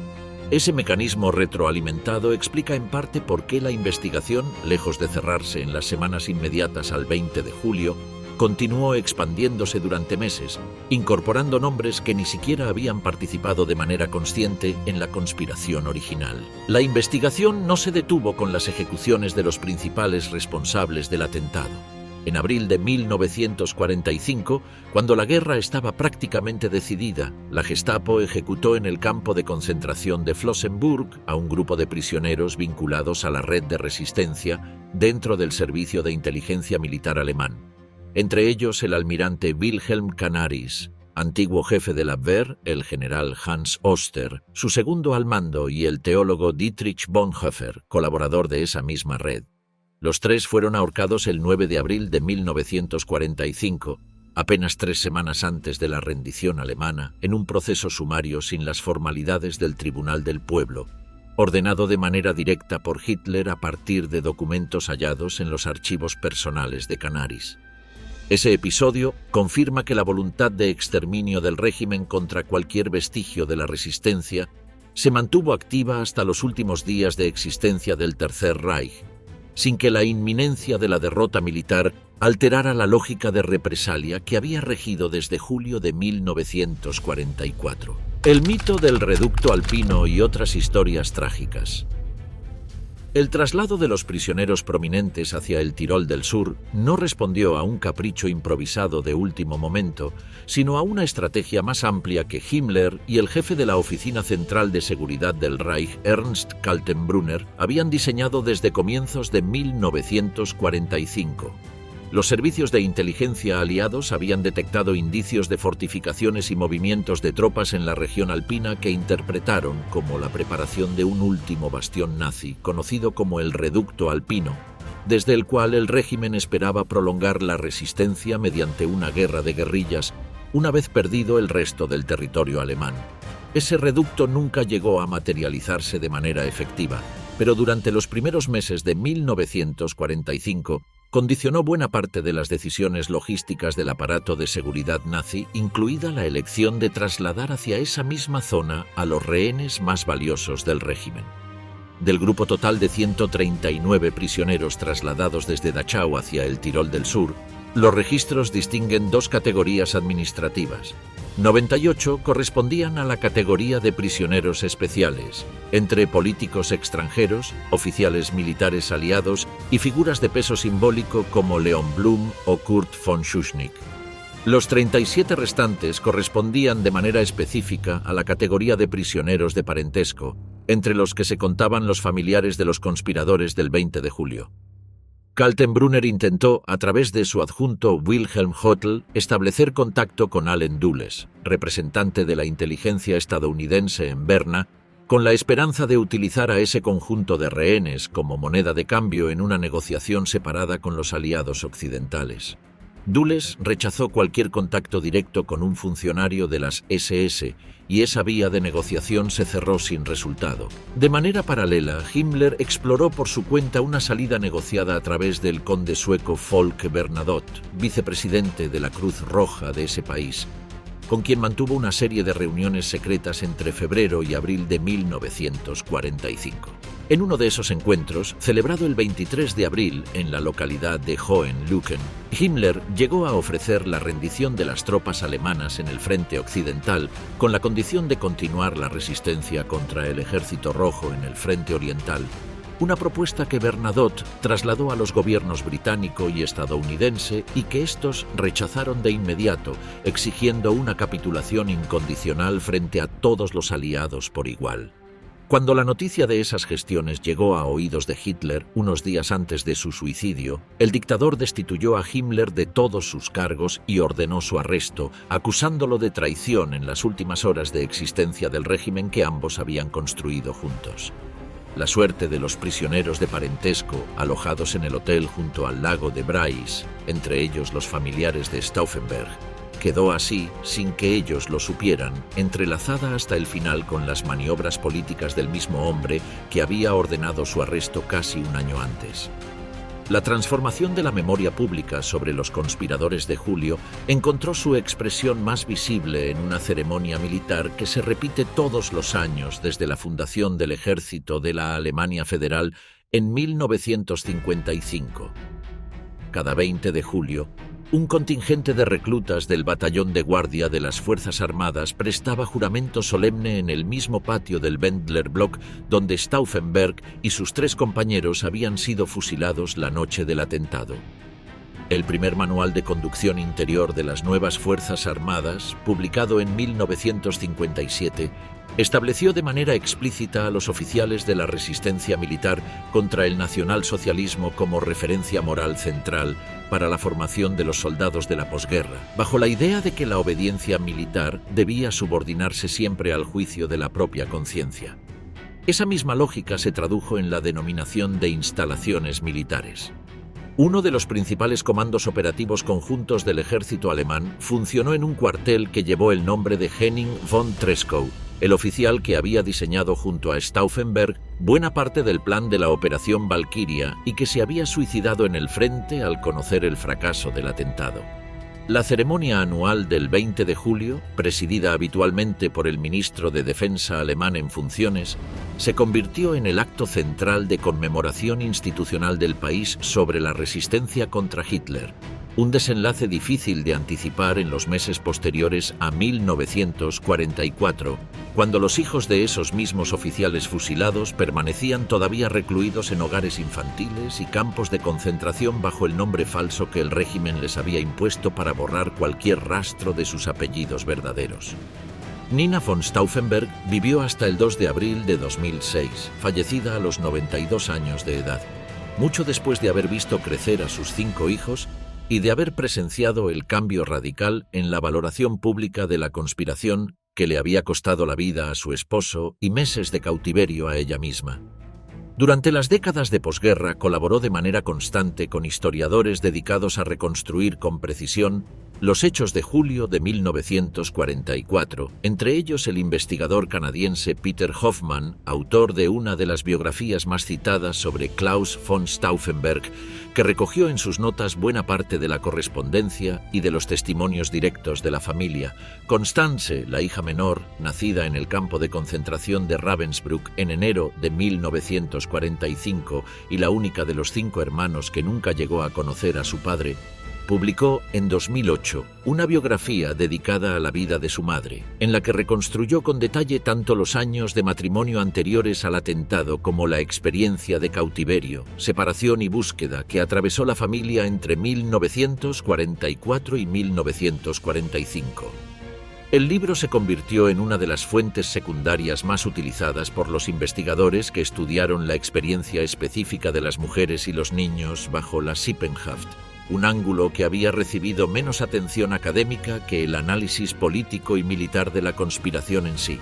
Ese mecanismo retroalimentado explica en parte por qué la investigación, lejos de cerrarse en las semanas inmediatas al 20 de julio, continuó expandiéndose durante meses, incorporando nombres que ni siquiera habían participado de manera consciente en la conspiración original. La investigación no se detuvo con las ejecuciones de los principales responsables del atentado. En abril de 1945, cuando la guerra estaba prácticamente decidida, la Gestapo ejecutó en el campo de concentración de Flossenbürg a un grupo de prisioneros vinculados a la red de resistencia dentro del servicio de inteligencia militar alemán. Entre ellos el almirante Wilhelm Canaris, antiguo jefe de la Abwehr, el general Hans Oster, su segundo al mando, y el teólogo Dietrich Bonhoeffer, colaborador de esa misma red. Los tres fueron ahorcados el 9 de abril de 1945, apenas 3 semanas antes de la rendición alemana, en un proceso sumario sin las formalidades del Tribunal del Pueblo, ordenado de manera directa por Hitler a partir de documentos hallados en los archivos personales de Canaris. Ese episodio confirma que la voluntad de exterminio del régimen contra cualquier vestigio de la resistencia se mantuvo activa hasta los últimos días de existencia del Tercer Reich, sin que la inminencia de la derrota militar alterara la lógica de represalia que había regido desde julio de 1944. El mito del reducto alpino y otras historias trágicas. El traslado de los prisioneros prominentes hacia el Tirol del Sur no respondió a un capricho improvisado de último momento, sino a una estrategia más amplia que Himmler y el jefe de la Oficina Central de Seguridad del Reich, Ernst Kaltenbrunner, habían diseñado desde comienzos de 1945. Los servicios de inteligencia aliados habían detectado indicios de fortificaciones y movimientos de tropas en la región alpina que interpretaron como la preparación de un último bastión nazi, conocido como el Reducto Alpino, desde el cual el régimen esperaba prolongar la resistencia mediante una guerra de guerrillas, una vez perdido el resto del territorio alemán. Ese reducto nunca llegó a materializarse de manera efectiva, pero durante los primeros meses de 1945, condicionó buena parte de las decisiones logísticas del aparato de seguridad nazi, incluida la elección de trasladar hacia esa misma zona a los rehenes más valiosos del régimen. Del grupo total de 139 prisioneros trasladados desde Dachau hacia el Tirol del Sur, los registros distinguen 2 categorías administrativas. 98 correspondían a la categoría de prisioneros especiales, entre políticos extranjeros, oficiales militares aliados y figuras de peso simbólico como Leon Blum o Kurt von Schuschnigg. Los 37 restantes correspondían de manera específica a la categoría de prisioneros de parentesco, entre los que se contaban los familiares de los conspiradores del 20 de julio. Kaltenbrunner intentó, a través de su adjunto Wilhelm Hotel, establecer contacto con Allen Dulles, representante de la inteligencia estadounidense en Berna, con la esperanza de utilizar a ese conjunto de rehenes como moneda de cambio en una negociación separada con los aliados occidentales. Dulles rechazó cualquier contacto directo con un funcionario de las SS y esa vía de negociación se cerró sin resultado. De manera paralela, Himmler exploró por su cuenta una salida negociada a través del conde sueco Folke Bernadotte, vicepresidente de la Cruz Roja de ese país, con quien mantuvo una serie de reuniones secretas entre febrero y abril de 1945. En uno de esos encuentros, celebrado el 23 de abril en la localidad de Hohenlücken, Himmler llegó a ofrecer la rendición de las tropas alemanas en el frente occidental con la condición de continuar la resistencia contra el Ejército Rojo en el frente oriental, una propuesta que Bernadotte trasladó a los gobiernos británico y estadounidense y que estos rechazaron de inmediato, exigiendo una capitulación incondicional frente a todos los aliados por igual. Cuando la noticia de esas gestiones llegó a oídos de Hitler unos días antes de su suicidio, el dictador destituyó a Himmler de todos sus cargos y ordenó su arresto, acusándolo de traición en las últimas horas de existencia del régimen que ambos habían construido juntos. La suerte de los prisioneros de parentesco alojados en el hotel junto al lago de Brais, entre ellos los familiares de Stauffenberg, quedó así, sin que ellos lo supieran, entrelazada hasta el final con las maniobras políticas del mismo hombre que había ordenado su arresto casi un año antes. La transformación de la memoria pública sobre los conspiradores de julio encontró su expresión más visible en una ceremonia militar que se repite todos los años desde la fundación del ejército de la Alemania Federal en 1955. Cada 20 de julio, un contingente de reclutas del batallón de guardia de las Fuerzas Armadas prestaba juramento solemne en el mismo patio del Wendler Block donde Stauffenberg y sus 3 compañeros habían sido fusilados la noche del atentado. El primer manual de conducción interior de las nuevas Fuerzas Armadas, publicado en 1957, estableció de manera explícita a los oficiales de la resistencia militar contra el nacionalsocialismo como referencia moral central para la formación de los soldados de la posguerra, bajo la idea de que la obediencia militar debía subordinarse siempre al juicio de la propia conciencia. Esa misma lógica se tradujo en la denominación de instalaciones militares. Uno de los principales comandos operativos conjuntos del ejército alemán funcionó en un cuartel que llevó el nombre de Henning von Treschow, el oficial que había diseñado junto a Stauffenberg buena parte del plan de la Operación Valkyria y que se había suicidado en el frente al conocer el fracaso del atentado. La ceremonia anual del 20 de julio, presidida habitualmente por el ministro de Defensa alemán en funciones, se convirtió en el acto central de conmemoración institucional del país sobre la resistencia contra Hitler, un desenlace difícil de anticipar en los meses posteriores a 1944, cuando los hijos de esos mismos oficiales fusilados permanecían todavía recluidos en hogares infantiles y campos de concentración bajo el nombre falso que el régimen les había impuesto para borrar cualquier rastro de sus apellidos verdaderos. Nina von Stauffenberg vivió hasta el 2 de abril de 2006, fallecida a los 92 años de edad, mucho después de haber visto crecer a sus 5 hijos y de haber presenciado el cambio radical en la valoración pública de la conspiración que le había costado la vida a su esposo y meses de cautiverio a ella misma. Durante las décadas de posguerra colaboró de manera constante con historiadores dedicados a reconstruir con precisión los hechos de julio de 1944, entre ellos el investigador canadiense Peter Hoffman, autor de una de las biografías más citadas sobre Klaus von Stauffenberg, que recogió en sus notas buena parte de la correspondencia y de los testimonios directos de la familia. Constance, la hija menor, nacida en el campo de concentración de Ravensbrück en enero de 1945 y la única de los 5 hermanos que nunca llegó a conocer a su padre, publicó en 2008 una biografía dedicada a la vida de su madre, en la que reconstruyó con detalle tanto los años de matrimonio anteriores al atentado como la experiencia de cautiverio, separación y búsqueda que atravesó la familia entre 1944 y 1945. El libro se convirtió en una de las fuentes secundarias más utilizadas por los investigadores que estudiaron la experiencia específica de las mujeres y los niños bajo la Sippenhaft, un ángulo que había recibido menos atención académica que el análisis político y militar de la conspiración en sí.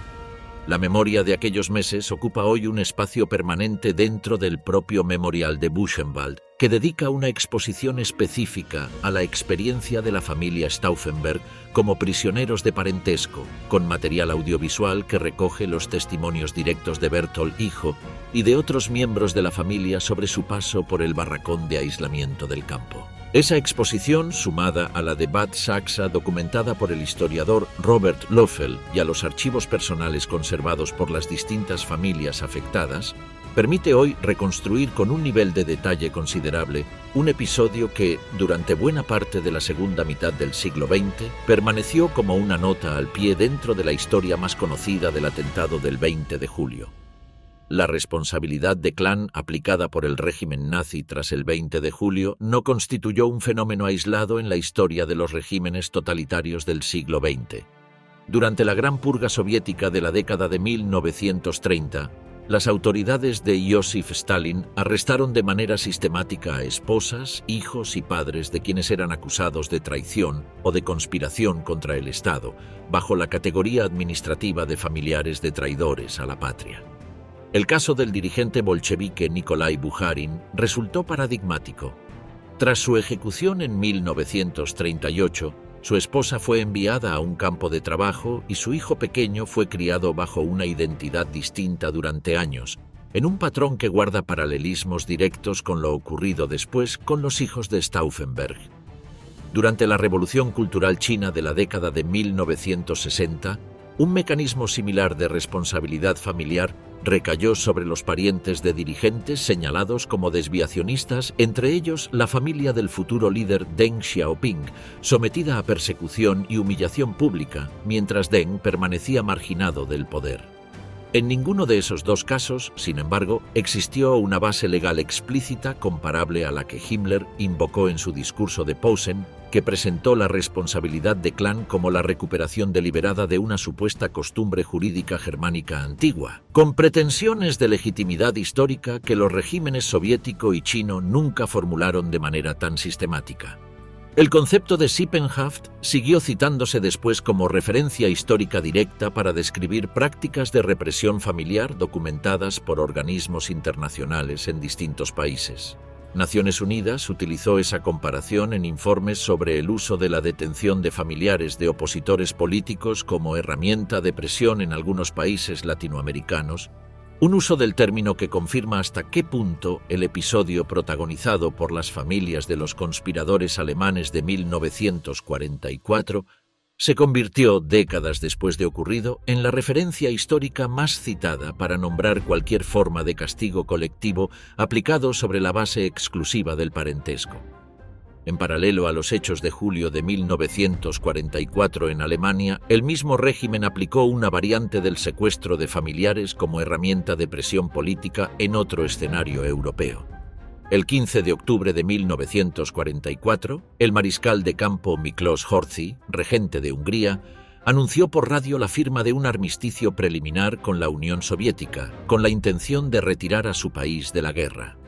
La memoria de aquellos meses ocupa hoy un espacio permanente dentro del propio Memorial de Buchenwald, que dedica una exposición específica a la experiencia de la familia Stauffenberg como prisioneros de parentesco, con material audiovisual que recoge los testimonios directos de Bertolt hijo y de otros miembros de la familia sobre su paso por el barracón de aislamiento del campo. Esa exposición, sumada a la de Bad Saxa documentada por el historiador Robert Löffel y a los archivos personales conservados por las distintas familias afectadas, permite hoy reconstruir con un nivel de detalle considerable un episodio que, durante buena parte de la segunda mitad del siglo XX, permaneció como una nota al pie dentro de la historia más conocida del atentado del 20 de julio. La responsabilidad de Klan aplicada por el régimen nazi tras el 20 de julio no constituyó un fenómeno aislado en la historia de los regímenes totalitarios del siglo XX. Durante la Gran Purga soviética de la década de 1930, las autoridades de Joseph Stalin arrestaron de manera sistemática a esposas, hijos y padres de quienes eran acusados de traición o de conspiración contra el Estado, bajo la categoría administrativa de familiares de traidores a la patria. El caso del dirigente bolchevique Nikolai Bukharin resultó paradigmático. Tras su ejecución en 1938, su esposa fue enviada a un campo de trabajo y su hijo pequeño fue criado bajo una identidad distinta durante años, en un patrón que guarda paralelismos directos con lo ocurrido después con los hijos de Stauffenberg. Durante la Revolución Cultural China de la década de 1960, un mecanismo similar de responsabilidad familiar recayó sobre los parientes de dirigentes señalados como desviacionistas, entre ellos la familia del futuro líder Deng Xiaoping, sometida a persecución y humillación pública, mientras Deng permanecía marginado del poder. En ninguno de esos dos casos, sin embargo, existió una base legal explícita comparable a la que Himmler invocó en su discurso de Posen, que presentó la responsabilidad de Klan como la recuperación deliberada de una supuesta costumbre jurídica germánica antigua, con pretensiones de legitimidad histórica que los regímenes soviético y chino nunca formularon de manera tan sistemática. El concepto de Sippenhaft siguió citándose después como referencia histórica directa para describir prácticas de represión familiar documentadas por organismos internacionales en distintos países. Naciones Unidas utilizó esa comparación en informes sobre el uso de la detención de familiares de opositores políticos como herramienta de presión en algunos países latinoamericanos, un uso del término que confirma hasta qué punto el episodio protagonizado por las familias de los conspiradores alemanes de 1944 se convirtió, décadas después de ocurrido, en la referencia histórica más citada para nombrar cualquier forma de castigo colectivo aplicado sobre la base exclusiva del parentesco. En paralelo a los hechos de julio de 1944 en Alemania, el mismo régimen aplicó una variante del secuestro de familiares como herramienta de presión política en otro escenario europeo. El 15 de octubre de 1944, el mariscal de campo Miklós Horthy, regente de Hungría, anunció por radio la firma de un armisticio preliminar con la Unión Soviética, con la intención de retirar a su país de la guerra.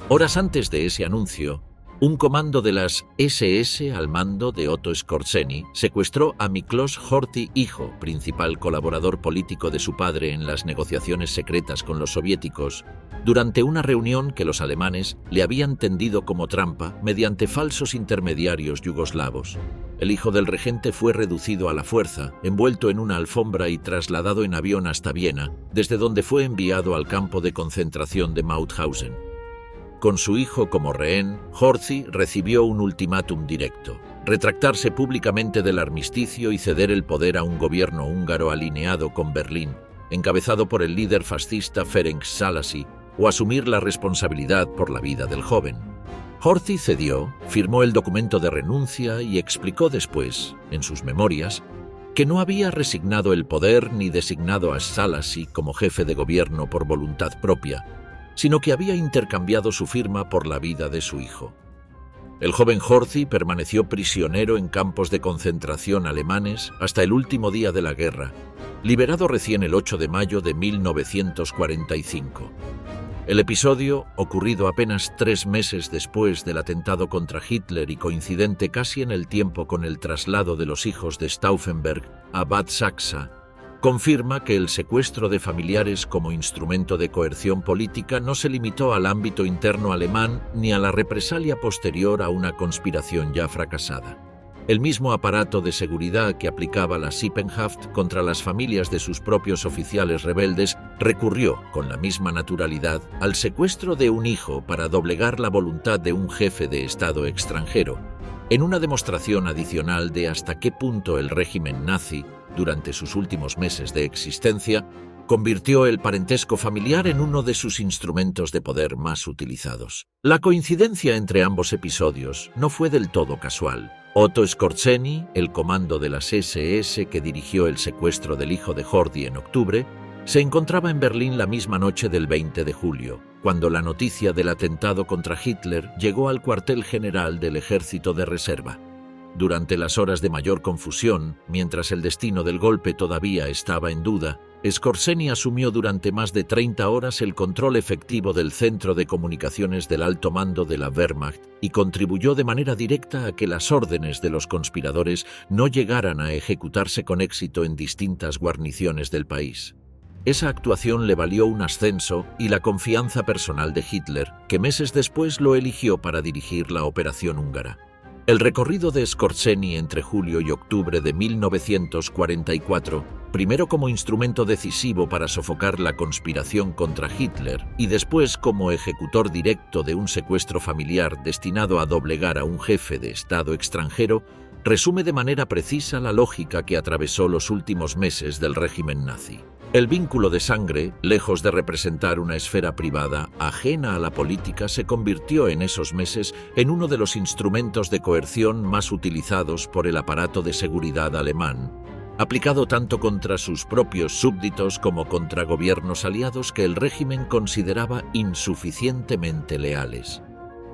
Horas antes de ese anuncio, un comando de las SS al mando de Otto Skorzeny secuestró a Miklós Horthy hijo, principal colaborador político de su padre en las negociaciones secretas con los soviéticos, durante una reunión que los alemanes le habían tendido como trampa mediante falsos intermediarios yugoslavos. El hijo del regente fue reducido a la fuerza, envuelto en una alfombra y trasladado en avión hasta Viena, desde donde fue enviado al campo de concentración de Mauthausen. Con su hijo como rehén, Horthy recibió un ultimátum directo: retractarse públicamente del armisticio y ceder el poder a un gobierno húngaro alineado con Berlín, encabezado por el líder fascista Ferenc Szálasi, o asumir la responsabilidad por la vida del joven. Horthy cedió, firmó el documento de renuncia y explicó después, en sus memorias, que no había resignado el poder ni designado a Szálasi como jefe de gobierno por voluntad propia, sino que había intercambiado su firma por la vida de su hijo. El joven Horthy permaneció prisionero en campos de concentración alemanes hasta el último día de la guerra, liberado recién el 8 de mayo de 1945. El episodio, ocurrido apenas 3 meses después del atentado contra Hitler y coincidente casi en el tiempo con el traslado de los hijos de Stauffenberg a Bad Sachsa, confirma que el secuestro de familiares como instrumento de coerción política no se limitó al ámbito interno alemán ni a la represalia posterior a una conspiración ya fracasada. El mismo aparato de seguridad que aplicaba la Sippenhaft contra las familias de sus propios oficiales rebeldes recurrió, con la misma naturalidad, al secuestro de un hijo para doblegar la voluntad de un jefe de Estado extranjero, en una demostración adicional de hasta qué punto el régimen nazi, durante sus últimos meses de existencia, convirtió el parentesco familiar en uno de sus instrumentos de poder más utilizados. La coincidencia entre ambos episodios no fue del todo casual. Otto Skorzeny, el comando de las SS que dirigió el secuestro del hijo de Horthy en octubre, se encontraba en Berlín la misma noche del 20 de julio, cuando la noticia del atentado contra Hitler llegó al cuartel general del Ejército de Reserva. Durante las horas de mayor confusión, mientras el destino del golpe todavía estaba en duda, Skorzeny asumió durante más de 30 horas el control efectivo del centro de comunicaciones del alto mando de la Wehrmacht y contribuyó de manera directa a que las órdenes de los conspiradores no llegaran a ejecutarse con éxito en distintas guarniciones del país. Esa actuación le valió un ascenso y la confianza personal de Hitler, que meses después lo eligió para dirigir la operación húngara. El recorrido de Skorzeny entre julio y octubre de 1944, primero como instrumento decisivo para sofocar la conspiración contra Hitler y después como ejecutor directo de un secuestro familiar destinado a doblegar a un jefe de Estado extranjero, resume de manera precisa la lógica que atravesó los últimos meses del régimen nazi. El vínculo de sangre, lejos de representar una esfera privada ajena a la política, se convirtió en esos meses en uno de los instrumentos de coerción más utilizados por el aparato de seguridad alemán, aplicado tanto contra sus propios súbditos como contra gobiernos aliados que el régimen consideraba insuficientemente leales.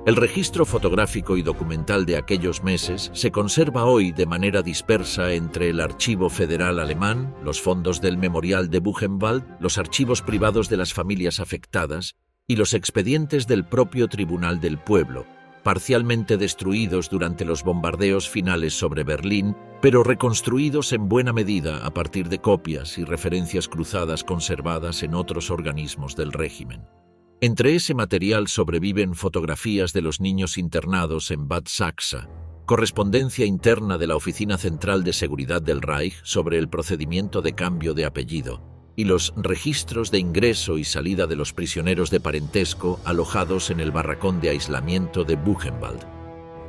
El registro fotográfico y documental de aquellos meses se conserva hoy de manera dispersa entre el Archivo Federal Alemán, los fondos del Memorial de Buchenwald, los archivos privados de las familias afectadas y los expedientes del propio Tribunal del Pueblo, parcialmente destruidos durante los bombardeos finales sobre Berlín, pero reconstruidos en buena medida a partir de copias y referencias cruzadas conservadas en otros organismos del régimen. Entre ese material sobreviven fotografías de los niños internados en Bad Sachsa, correspondencia interna de la Oficina Central de Seguridad del Reich sobre el procedimiento de cambio de apellido, y los registros de ingreso y salida de los prisioneros de parentesco alojados en el barracón de aislamiento de Buchenwald.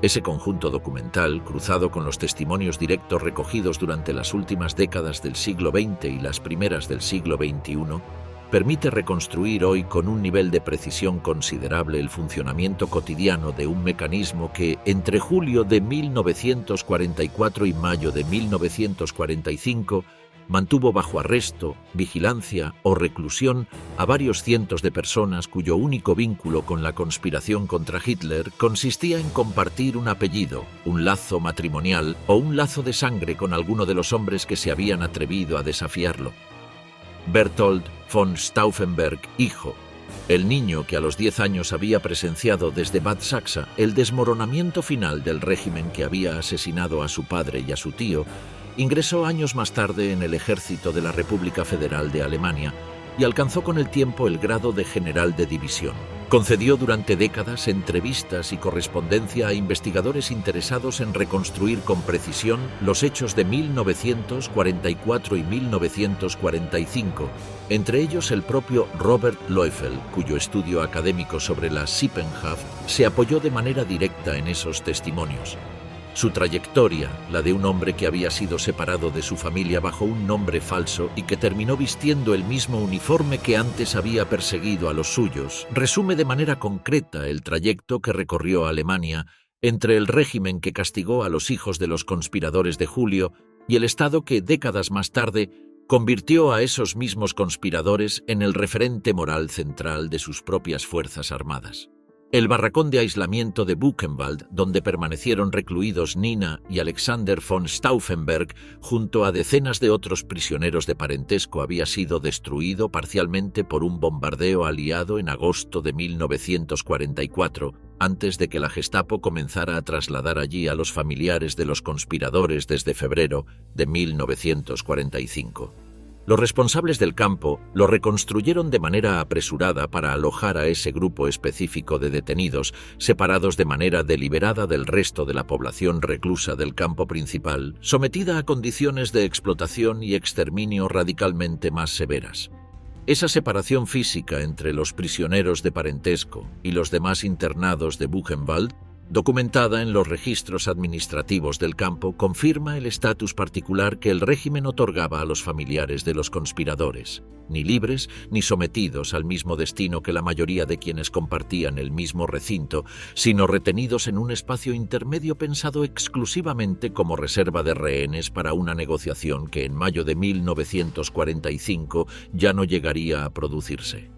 Ese conjunto documental, cruzado con los testimonios directos recogidos durante las últimas décadas del siglo XX y las primeras del siglo XXI, permite reconstruir hoy con un nivel de precisión considerable el funcionamiento cotidiano de un mecanismo que, entre julio de 1944 y mayo de 1945, mantuvo bajo arresto, vigilancia o reclusión a varios cientos de personas cuyo único vínculo con la conspiración contra Hitler consistía en compartir un apellido, un lazo matrimonial o un lazo de sangre con alguno de los hombres que se habían atrevido a desafiarlo. Berthold von Stauffenberg, hijo, el niño que a los 10 años había presenciado desde Bad Sachsa el desmoronamiento final del régimen que había asesinado a su padre y a su tío, ingresó años más tarde en el ejército de la República Federal de Alemania y alcanzó con el tiempo el grado de general de división. Concedió durante décadas entrevistas y correspondencia a investigadores interesados en reconstruir con precisión los hechos de 1944 y 1945, entre ellos el propio Robert Leufel, cuyo estudio académico sobre la Sippenhaft se apoyó de manera directa en esos testimonios. Su trayectoria, la de un hombre que había sido separado de su familia bajo un nombre falso y que terminó vistiendo el mismo uniforme que antes había perseguido a los suyos, resume de manera concreta el trayecto que recorrió Alemania entre el régimen que castigó a los hijos de los conspiradores de julio y el Estado que, décadas más tarde, convirtió a esos mismos conspiradores en el referente moral central de sus propias fuerzas armadas. El barracón de aislamiento de Buchenwald, donde permanecieron recluidos Nina y Alexander von Stauffenberg, junto a decenas de otros prisioneros de parentesco, había sido destruido parcialmente por un bombardeo aliado en agosto de 1944, antes de que la Gestapo comenzara a trasladar allí a los familiares de los conspiradores desde febrero de 1945. Los responsables del campo lo reconstruyeron de manera apresurada para alojar a ese grupo específico de detenidos, separados de manera deliberada del resto de la población reclusa del campo principal, sometida a condiciones de explotación y exterminio radicalmente más severas. Esa separación física entre los prisioneros de parentesco y los demás internados de Buchenwald, documentada en los registros administrativos del campo, confirma el estatus particular que el régimen otorgaba a los familiares de los conspiradores, ni libres ni sometidos al mismo destino que la mayoría de quienes compartían el mismo recinto, sino retenidos en un espacio intermedio pensado exclusivamente como reserva de rehenes para una negociación que en mayo de 1945 ya no llegaría a producirse.